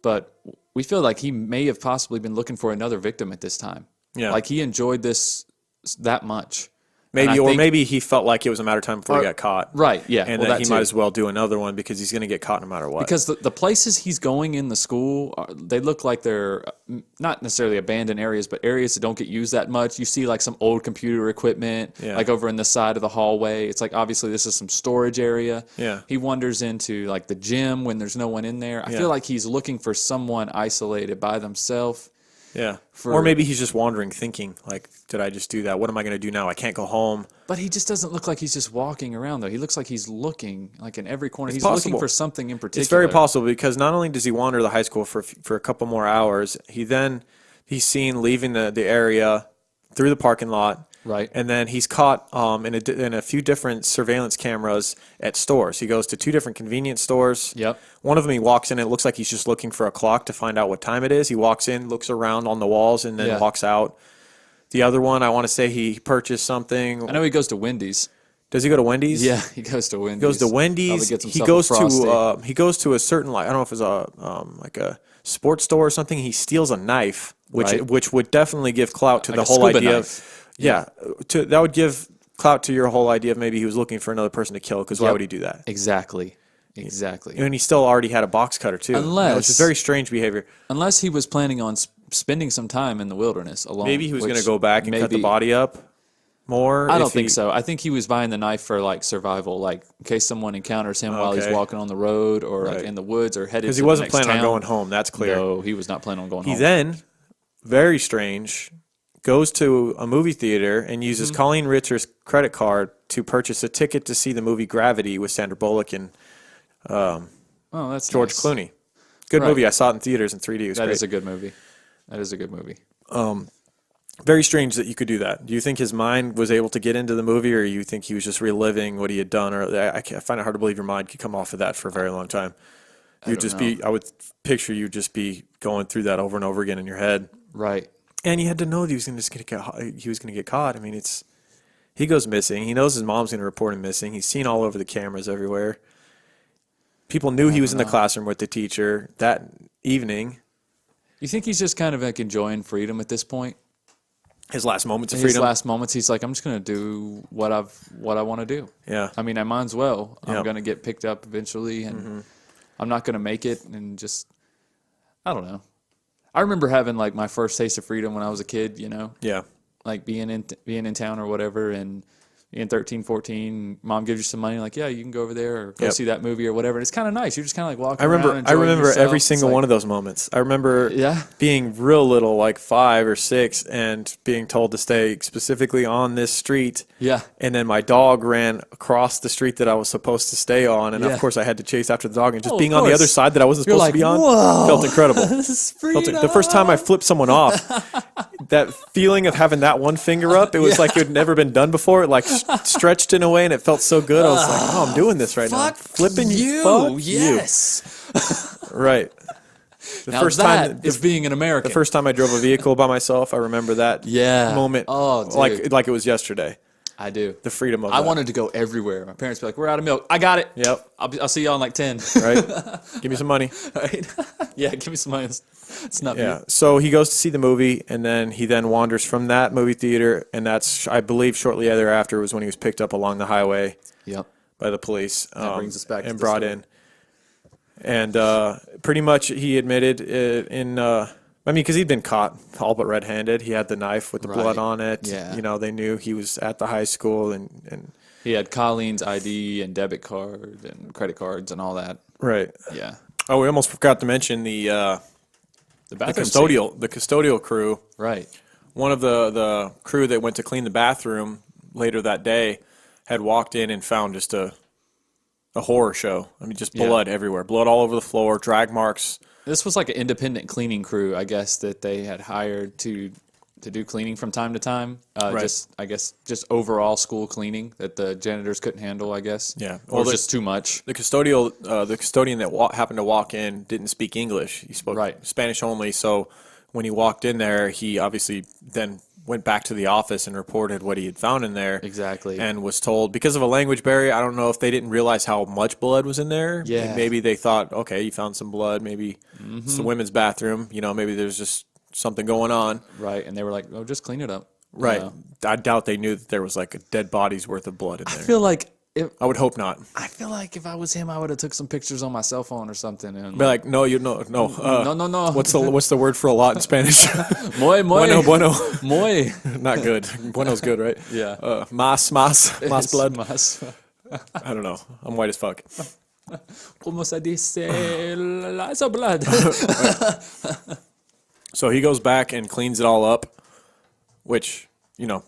But we feel like he may have possibly been looking for another victim at this time. Yeah. Like he enjoyed this that much. Maybe he felt like it was a matter of time before he got caught. Right, yeah. And that he might as well do another one because he's going to get caught no matter what. Because the places he's going in the school, they look like they're not necessarily abandoned areas, but areas that don't get used that much. You see like some old computer equipment, like over in the side of the hallway. It's like obviously this is some storage area. Yeah. He wanders into like the gym when there's no one in there. I feel like he's looking for someone isolated by themselves. Yeah. Or maybe he's just wandering thinking, like, did I just do that? What am I going to do now? I can't go home. But he just doesn't look like he's just walking around, though. He looks like he's looking, like, in every corner. He's looking for something in particular. It's very possible because not only does he wander the high school for a couple more hours, he's seen leaving the area through the parking lot. Right. And then he's caught in a few different surveillance cameras at stores. He goes to 2 different convenience stores. Yep. One of them he walks in and it looks like he's just looking for a clock to find out what time it is. He walks in, looks around on the walls, and then walks out. The other one, I want to say he purchased something. I know he goes to Wendy's. Does he go to Wendy's? Yeah, he goes to Wendy's. He goes to Wendy's. He goes to a certain, like, I don't know if it's like a sports store or something. He steals a knife, which would definitely give clout to like the whole idea knife. That would give clout to your whole idea of maybe he was looking for another person to kill, because why would he do that? Exactly. And he still already had a box cutter too. Which is very strange behavior. Unless he was planning on spending some time in the wilderness alone. Maybe he was going to go back and cut the body up more. I don't think so. I think he was buying the knife for like survival, like in case someone encounters him while he's walking on the road or like in the woods or headed to the next town. Because he wasn't planning on going home. That's clear. No, he was not planning on going home. He then, very strange, goes to a movie theater and uses Colleen Ritzer's credit card to purchase a ticket to see the movie Gravity with Sandra Bullock and that's George nice. Clooney. Good movie. I saw it in theaters in 3D. It was That great. is a good movie. That is a good movie. Very strange that you could do that. Do you think his mind was able to get into the movie, or you think he was just reliving what he had done? Or I find it hard to believe your mind could come off of that for a very long time. I would picture you just be going through that over and over again in your head. Right. And he had to know that he was going to get caught. I mean, he goes missing. He knows his mom's going to report him missing. He's seen all over the cameras everywhere. People knew he was in the classroom with the teacher that evening. You think he's just kind of like enjoying freedom at this point? His last moments of In freedom. his last moments, he's like, I'm just going to do what I want to do. Yeah. I mean, I might as well. I'm going to get picked up eventually, and I'm not going to make it, and just, I don't know. I remember having like my first taste of freedom when I was a kid, Yeah. like being in town or whatever, and in 13, 14, mom gives you some money, like, yeah, you can go over there or go see that movie or whatever. And it's kind of nice. You're just kind of like walking around. I remember yourself. every single one of those moments. I remember being real little, like 5 or 6, and being told to stay specifically on this street. Yeah. And then my dog ran across the street that I was supposed to stay on. And of course I had to chase after the dog, and just being on the other side that I wasn't supposed to be on felt incredible. The first time I flipped someone off, that feeling of having that one finger up, it was like it had never been done before. It like stretched in a way, and it felt so good. I was like, oh, I'm doing this right now. Flipping you. Fuck Yes. you. Right. The now first time is being an American. The first time I drove a vehicle by myself, I remember that moment like it was yesterday. I do. The freedom of I wanted to go everywhere. My parents would be like, we're out of milk. I got it. Yep. I'll see y'all in like 10. Right. Give me some money. Right. Yeah, give me some money. It's not me. So he goes to see the movie, and then he wanders from that movie theater, and that's, I believe, shortly thereafter was when he was picked up along the highway by the police. That brings us back and to brought in. And pretty much he admitted because he'd been caught all but red-handed. He had the knife with the blood on it. Yeah. You know, they knew he was at the high school, and he had Colleen's ID and debit card and credit cards and all that. Right. Yeah. Oh, we almost forgot to mention the custodial crew. Right. One of the crew that went to clean the bathroom later that day had walked in and found just a horror show. I mean, just blood everywhere, blood all over the floor, drag marks. This was like an independent cleaning crew, I guess, that they had hired to do cleaning from time to time. Just overall school cleaning that the janitors couldn't handle, I guess. Yeah. Or just too much. The custodian that happened to walk in didn't speak English. He spoke Spanish only. So when he walked in there, he obviously then went back to the office and reported what he had found in there. Exactly. And was told, because of a language barrier, I don't know if they didn't realize how much blood was in there. Yeah. Maybe they thought, okay, you found some blood. Maybe it's the women's bathroom. You know, maybe there's just something going on. Right. And they were like, oh, just clean it up. Right. I doubt they knew that there was like a dead body's worth of blood in there. I feel like I would hope not. I feel like if I was him, I would have took some pictures on my cell phone or something. And be like, no. No. What's the word for a lot in Spanish? Muy. Bueno. Muy. Not good. Bueno's good, right? Yeah. Mas blood. Mas. I don't know. I'm white as fuck. Como se dice la blood? So he goes back and cleans it all up, which, you know,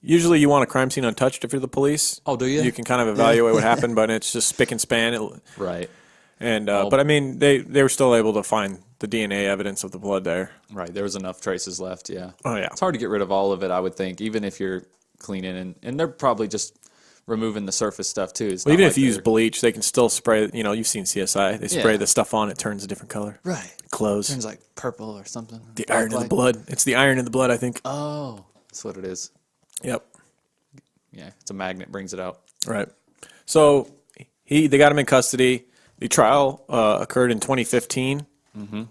usually you want a crime scene untouched if you're the police. Oh, do you? You can kind of evaluate what happened, but it's just spick and span. Right. And but I mean, they were still able to find the DNA evidence of the blood there. Right. There was enough traces left. Yeah. Oh yeah. It's hard to get rid of all of it, I would think, even if you're cleaning and they're probably just removing the surface stuff too. Well, even if you use bleach, they can still spray. You know, you've seen CSI. They spray the stuff on; it turns a different color. Right. Clothes. Turns like purple or something. The iron in the blood. It's the iron in the blood, I think. Oh, that's what it is. Yep. Yeah, it's a magnet, brings it out. Right. So they got him in custody. The trial occurred in 2015,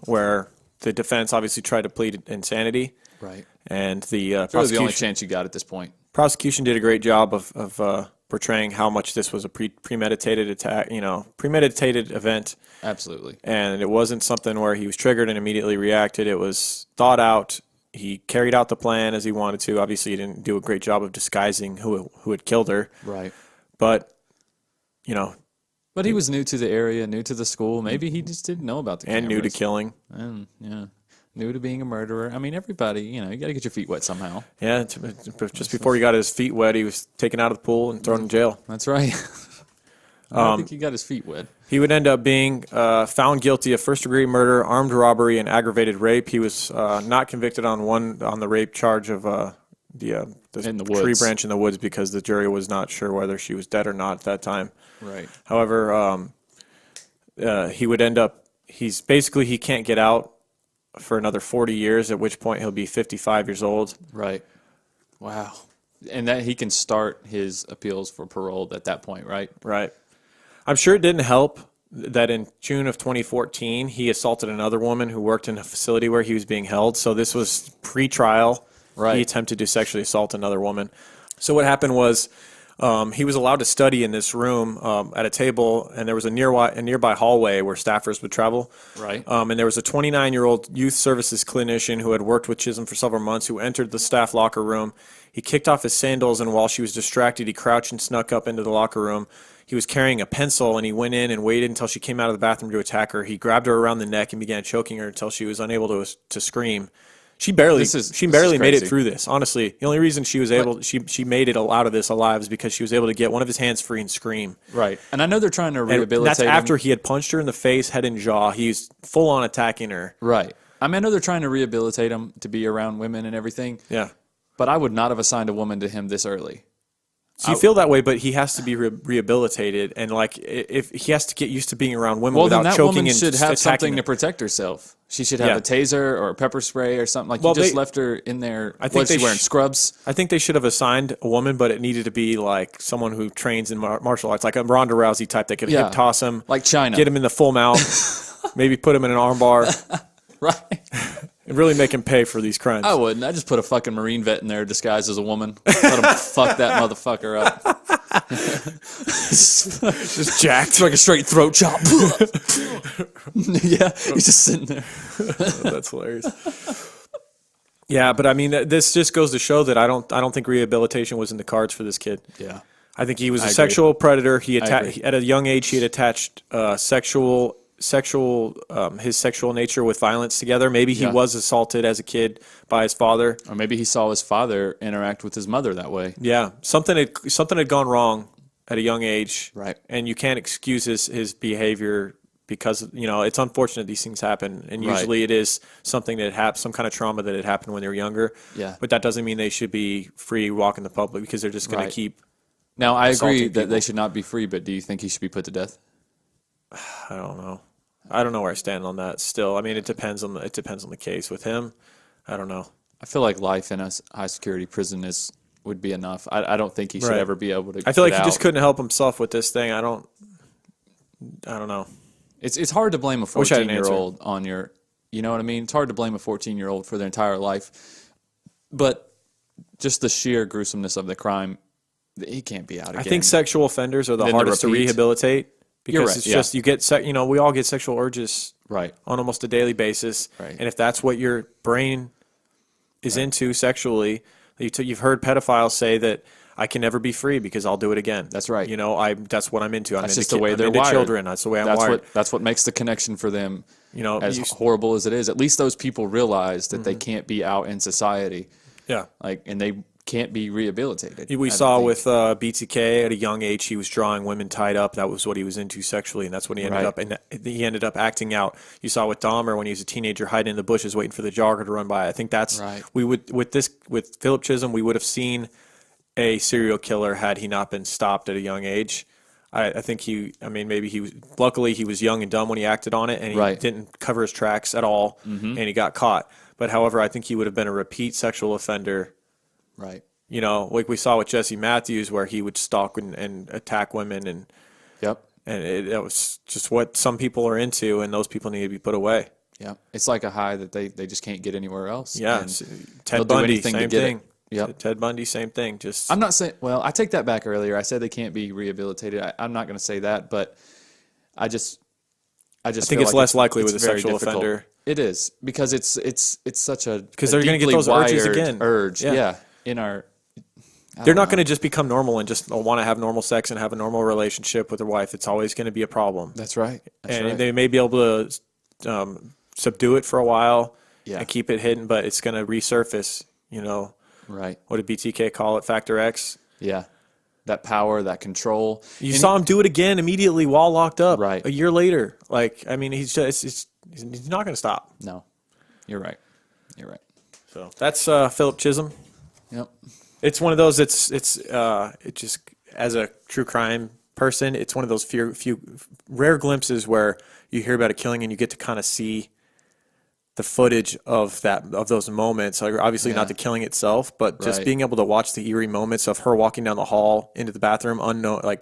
where the defense obviously tried to plead insanity. Right. And the prosecution, the only chance you got at this point. Prosecution did a great job of portraying how much this was a premeditated attack, premeditated event. Absolutely. And it wasn't something where he was triggered and immediately reacted. It was thought out. He carried out the plan as he wanted to. Obviously, he didn't do a great job of disguising who had killed her. Right. But, you know. But he was new to the area, new to the school. Maybe he just didn't know about the cameras. And new to killing. And, new to being a murderer. I mean, everybody, you got to get your feet wet somehow. Yeah, just before he got his feet wet, he was taken out of the pool and thrown in jail. That's right. I think he got his feet wet. He would end up being found guilty of first-degree murder, armed robbery, and aggravated rape. He was not convicted on the rape charge of the tree branch in the woods because the jury was not sure whether she was dead or not at that time. Right. However, he would end up. He can't get out for another 40 years, at which point he'll be 55 years old. Right. Wow. And that he can start his appeals for parole at that point, right? Right. I'm sure it didn't help that in June of 2014, he assaulted another woman who worked in a facility where he was being held. So this was pre-trial. Right. He attempted to sexually assault another woman. So what happened was He was allowed to study in this room at a table, and there was a nearby hallway where staffers would travel. Right. And there was a 29-year-old youth services clinician who had worked with Chisholm for several months who entered the staff locker room. He kicked off his sandals, and while she was distracted, he crouched and snuck up into the locker room. He was carrying a pencil, and he went in and waited until she came out of the bathroom to attack her. He grabbed her around the neck and began choking her until she was unable to scream. She barely made it through this. Honestly, the only reason she was able, she made it out of this alive is because she was able to get one of his hands free and scream. Right. And I know they're trying to rehabilitate that's after he had punched her in the face, head and jaw. He's full on attacking her. Right. I mean, I know they're trying to rehabilitate him to be around women and everything. Yeah. But I would not have assigned a woman to him this early. So you feel that way, but he has to be rehabilitated, and like if he has to get used to being around women Well, without then that choking woman and should have something them. to protect herself. She should have Yeah. a taser or a pepper spray or something. Like Well, you just they- left her in there. I think Was she they wearing sh- scrubs? I think they should have assigned a woman, but it needed to be like someone who trains in martial arts, like a Ronda Rousey type that could Yeah. hip toss him, Like China. get him in the full mouth, maybe put him in an arm bar, Right. and really make him pay for these crimes. I wouldn't. I just put a fucking Marine vet in there disguised as a woman. Let him fuck that motherfucker up. Just jacked. It's like a straight throat chop. Yeah, he's just sitting there. That's hilarious. Yeah, but I mean, this just goes to show that I don't think rehabilitation was in the cards for this kid. Yeah. I think he was a agree. sexual predator. He agree. at a young age he had attached his sexual nature with violence together. Maybe he Yeah. was assaulted as a kid by his father. Or maybe he saw his father interact with his mother that way. Yeah, something had gone wrong at a young age. Right. And you can't excuse his behavior because it's unfortunate these things happen, and Right. usually it is something that happened, some kind of trauma that had happened when they were younger. Yeah. But that doesn't mean they should be free walking the public because they're just going Right. to keep. Now, I agree Assaulting that they people. should not be free, but do you think he should be put to death? I don't know. I don't know where I stand on that. Still, I mean, it depends on the case with him. I don't know. I feel like life in a high security prison would be enough. I don't think he should Right. ever be able to. I feel like get he just out. couldn't help himself with this thing. I don't know. It's hard to blame a wish I had an 14-year-old on your. You know what I mean? It's hard to blame a 14-year-old for their entire life, but just the sheer gruesomeness of the crime, he can't be out again. I think sexual offenders are the Then to hardest to repeat. rehabilitate because right, it's yeah. just you get we all get sexual urges Right. on almost a daily basis, Right. and if that's what your brain is into sexually, you've heard pedophiles say that I can never be free because I'll do it again. That's right. That's what I'm into. I'm That's into just the way I'm they're into wired. children. That's the way I'm wired. That's what makes the connection for them. As you- horrible as it is, at least those people realize that they can't be out in society, yeah. and they can't be rehabilitated. We I saw think. with BTK at a young age, he was drawing women tied up. That was what he was into sexually, and that's when he ended Right. up. And he ended up acting out. You saw with Dahmer when he was a teenager, hiding in the bushes, waiting for the jogger to run by. I think that's Right. with Philip Chisholm, we would have seen a serial killer had he not been stopped at a young age. I think maybe he was. Luckily, he was young and dumb when he acted on it, and he Right. didn't cover his tracks at all, and he got caught. But however, I think he would have been a repeat sexual offender. Right. Like we saw with Jesse Matthews, where he would stalk and attack women, and Yep. it was just what some people are into, and those people need to be put away. Yep. It's like a high that they just can't get anywhere else. Yeah, And Ted they'll do Bundy, anything to same get it. thing. Yep. Ted Bundy, same thing. Just I'm not saying. Well, I take that back earlier. I said they can't be rehabilitated. I'm not going to say that, but I just think feel it's like less likely with a very sexual difficult. offender. It is because it's such a Because they're going to get deeply those urges wired again. Urge, Yeah. yeah. In our, They're not going to just become normal and just want to have normal sex and have a normal relationship with their wife. It's always going to be a problem. That's right. That's And right. they may be able to subdue it for a while Yeah. and keep it hidden, but it's going to resurface. Right. What did BTK call it? Factor X. Yeah. That power, that control. You saw him do it again immediately while locked up. Right. A year later. He's not going to stop. No, you're right. You're right. So that's Philip Chisholm. Yep. It's one of those. It just as a true crime person, it's one of those few rare glimpses where you hear about a killing and you get to kind of see the footage of those moments. Like obviously Yeah. not the killing itself, but just Right. being able to watch the eerie moments of her walking down the hall into the bathroom,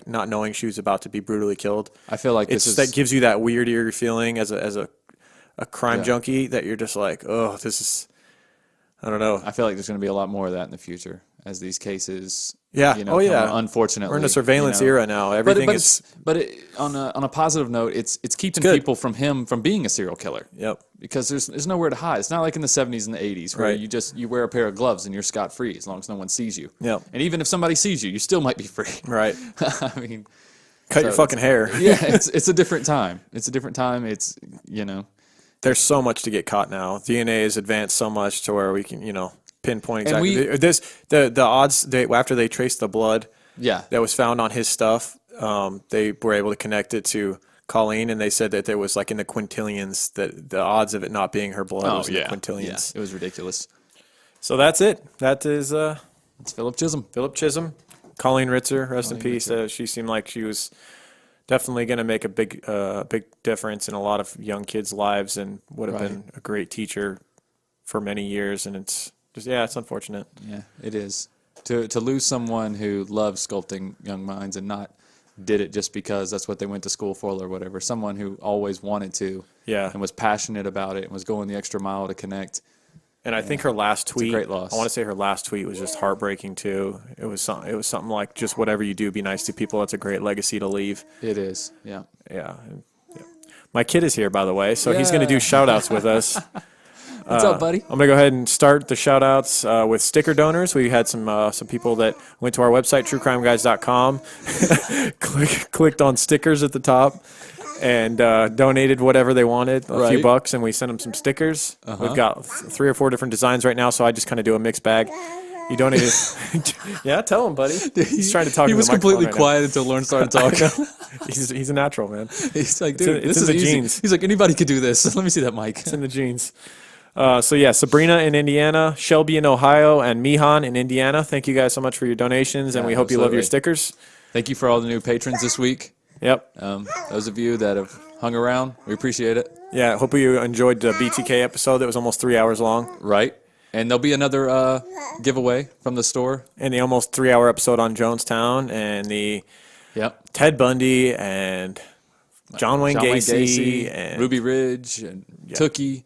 not knowing she was about to be brutally killed. I feel like this is that gives you that weird eerie feeling as a crime Yeah. junkie that you're just like, oh, this is. I don't know. I feel like there's going to be a lot more of that in the future. as these cases. Yeah. You know, unfortunately, we're in a surveillance era now. Everything on a positive note, it's keeping people from being a serial killer. Yep. Because there's nowhere to hide. It's not like in the 70s and the 80s where you wear a pair of gloves and you're scot free as long as no one sees you. Yep. And even if somebody sees you, you still might be free. Right. I mean, cut your fucking hair. Yeah, it's a different time. It's a different time. It's, you know, there's so much to get caught now. DNA has advanced so much to where we can, pinpoint exactly the odds. After they traced the blood, that was found on his stuff, they were able to connect it to Colleen, and they said that there was like in the quintillions, that the odds of it not being her blood was in the quintillions. Yeah, it was ridiculous. So that's it. That is it's Philip Chisholm. Philip Chisholm, Colleen Ritzer, rest in peace. She seemed like she was definitely going to make a big difference in a lot of young kids' lives, and would have been a great teacher for many years. And it's just, it's unfortunate. Yeah, it is. To lose someone who loves sculpting young minds and not did it just because that's what they went to school for or whatever. Someone who always wanted to, and was passionate about it and was going the extra mile to connect. And I think her last tweet, it's a great loss. I want to say her last tweet was just heartbreaking too. It was something like, just whatever you do, be nice to people. It's a great legacy to leave. It is. Yeah. Yeah. My kid is here, by the way, so he's going to do shout outs with us. What's up, buddy? I'm going to go ahead and start the shout outs with sticker donors. We had some people that went to our website, truecrimeguys.com, clicked on stickers at the top, and donated whatever they wanted, a few bucks, and we sent them some stickers. We've got 3 or 4 different designs right now, so I just kind of do a mixed bag. You donated. Yeah, tell him, buddy. He's trying to talk. He was completely quiet until Lorne started talking. He's a natural, man. He's like, dude, it's this in is the easy. genes. He's like, anybody could do this. Let me see that mic. It's in the genes. Sabrina in Indiana, Shelby in Ohio, and Mihan in Indiana. Thank you guys so much for your donations, and we hope you love your stickers. Thank you for all the new patrons this week. Yep. Those of you that have hung around, we appreciate it. Yeah, hope you enjoyed the BTK episode that was almost 3 hours long. Right. And there'll be another giveaway from the store. And the almost 3 hour episode on Jonestown, and the Ted Bundy, and John Wayne Gacy, and Ruby Ridge, and Tookie.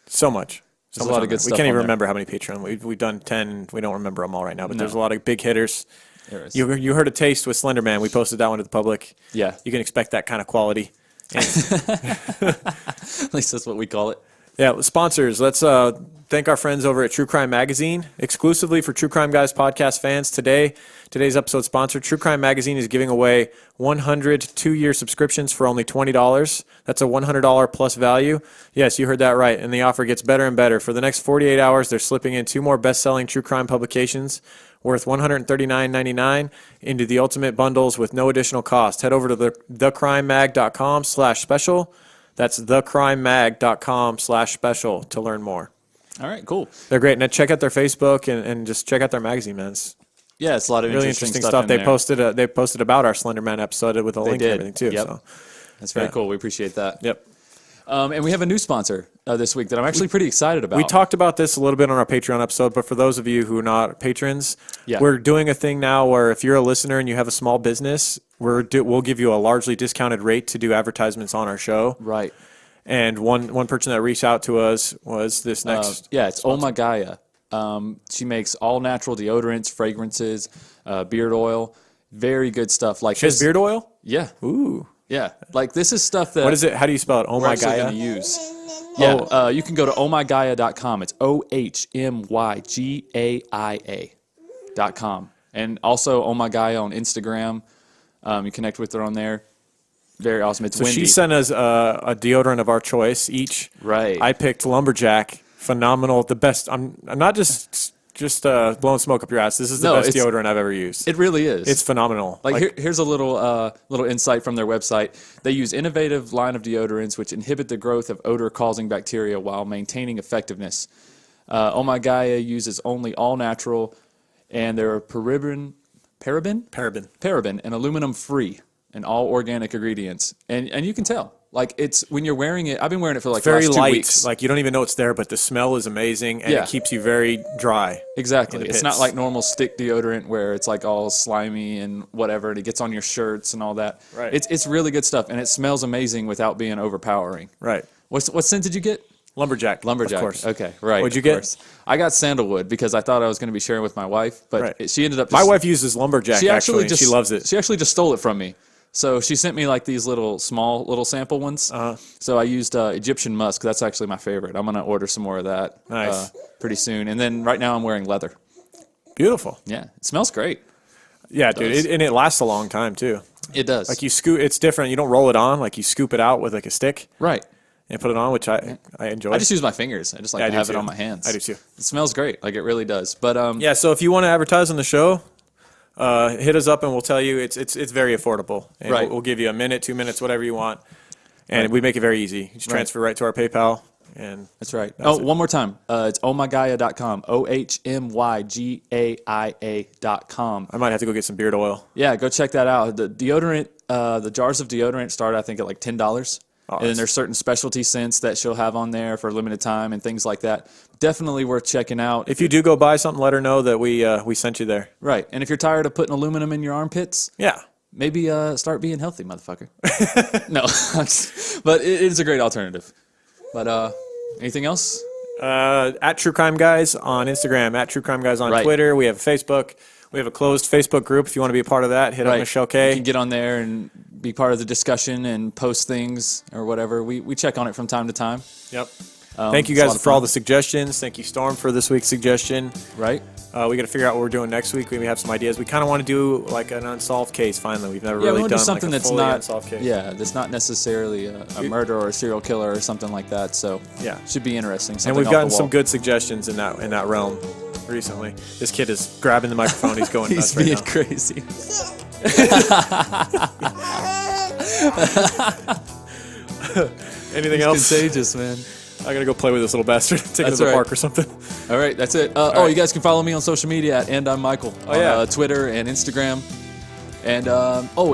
So much. There's a lot of good stuff. We can't even remember how many Patreon. We've done 10. We don't remember them all right now, but there's a lot of big hitters. You heard a taste with Slender Man. We posted that one to the public. Yeah. You can expect that kind of quality. At least that's what we call it. Yeah, sponsors. Let's thank our friends over at True Crime Magazine, exclusively for True Crime Guys podcast fans. Today's episode sponsor, True Crime Magazine, is giving away 100 2-year subscriptions for only $20. That's a $100 plus value. Yes, you heard that right, and the offer gets better and better. For the next 48 hours, they're slipping in 2 more best-selling true crime publications worth $139.99 into the ultimate bundles with no additional cost. Head over to thecrimemag.com/special. That's thecrimemag.com/special to learn more. All right, cool. They're great. Now check out their Facebook and just check out their magazine, man. It's it's a lot of really interesting stuff. They posted about our Slender Man episode with a link and everything too. Yep. So that's very cool. We appreciate that. Yep. And we have a new sponsor this week that I'm actually pretty excited about. We talked about this a little bit on our Patreon episode, but for those of you who are not patrons, we're doing a thing now where if you're a listener and you have a small business, we'll give you a largely discounted rate to do advertisements on our show. Right. And one person that reached out to us was this next. It's Oma Gaia. She makes all natural deodorants, fragrances, beard oil, very good stuff. Like she has beard oil? Yeah. Ooh. Yeah. Like this is stuff that. What is it? How do you spell it? Oh my Gaia. Going to use. Yeah. You can go to ohmygaia.com. It's ohmygaia.com. And also Oh My Gaia on Instagram. You connect with her on there. Very awesome. It's Wendy. She sent us a deodorant of our choice each. Right. I picked Lumberjack. Phenomenal. The best. I'm not just blowing smoke up your ass. This is the best deodorant I've ever used. It really is. It's phenomenal. Here's a little insight from their website. They use innovative line of deodorants which inhibit the growth of odor-causing bacteria while maintaining effectiveness. Oh My Gaia uses only all-natural, and they're paraben and aluminum-free, and all organic ingredients. And you can tell. Like, it's when you're wearing it, I've been wearing it for like very last 2 light. weeks. Like, you don't even know it's there, but the smell is amazing, and it keeps you very dry. Exactly. It's not like normal stick deodorant where it's like all slimy and whatever, and it gets on your shirts and all that. Right. It's really good stuff, and it smells amazing without being overpowering. Right. What scent did you get? Lumberjack. Lumberjack. Of course. Okay, right. What'd you of get? course. I got sandalwood because I thought I was going to be sharing with my wife, but Right. she ended up. My wife uses lumberjack. She and she loves it. She actually just stole it from me. So she sent me like these little sample ones. So I used Egyptian musk. That's actually my favorite. I'm going to order some more of that pretty soon. And then right now I'm wearing leather. Beautiful. Yeah, it smells great. Yeah, dude, and it lasts a long time too. It does. Like you scoop, it's different. You don't roll it on. Like you scoop it out with like a stick Right. and put it on, which I enjoy. I just use my fingers. I just like to have it on my hands. I do too. It smells great. Like it really does. But Yeah, so if you want to advertise on the show, hit us up and we'll tell you it's very affordable. And Right. we'll give you a minute, 2 minutes, whatever you want, and we make it very easy. You just transfer right to our PayPal, and that's right. That's it. One more time. It's ohmygaia.com. ohmygaia.com. I might have to go get some beard oil. Yeah, go check that out. The deodorant, the jars of deodorant start, I think, at like $10. And then there's certain specialty scents that she'll have on there for a limited time and things like that. Definitely worth checking out. If you do go buy something, let her know that we sent you there. Right. And if you're tired of putting aluminum in your armpits, Yeah. maybe start being healthy, motherfucker. No, but it is a great alternative. But anything else? At True Crime Guys on Instagram, at True Crime Guys on Right. Twitter. We have Facebook. We have a closed Facebook group. If you want to be a part of that, hit up Michelle You K. can get on there and be part of the discussion and post things or whatever. We check on it from time to time. Yep. Thank you it's a lot guys of for all fun. the suggestions. Thank you, Storm, for this week's suggestion. Right? We got to figure out what we're doing next week. We have some ideas. We kind of want to do like an unsolved case. Finally, we've never Yeah, we really want to done do something like a that's fully not unsolved case. Yeah, that's not necessarily a murder or a serial killer or something like that. So Yeah. should be interesting. And Something we've off gotten the some wall. good suggestions in that realm recently. This kid is grabbing the microphone. He's going He's nuts right being now. crazy. Anything else? Contagious, man. I gotta go play with this little bastard. Take him That's to the right. park or something. All right, that's it. You guys can follow me on social media at I'm Michael on yeah. Twitter and Instagram. And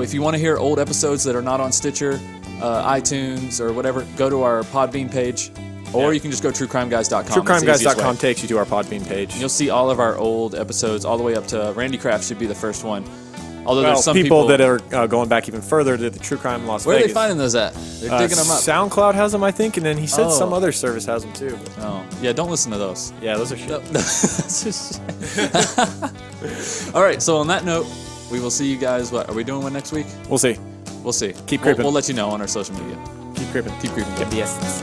if you want to hear old episodes that are not on Stitcher, iTunes, or whatever, go to our Podbean page, or you can just go truecrimeguys.com. TrueCrimeGuys.com takes you to our Podbean page. You'll see all of our old episodes, all the way up to Randy Kraft should be the first one. Although Well, there's some people that are going back even further to the True Crime Las where are Vegas. they finding those at? They're digging them up. SoundCloud has them, I think, and then he said some Oh. other service has them too. Oh, yeah, don't listen to those. Yeah, those are shit. All right, so on that note, we will see you guys. What are we doing one next week? We'll see. We'll see. Keep creeping. We'll let you know on our social media. Keep creeping. Keep creeping. Yes.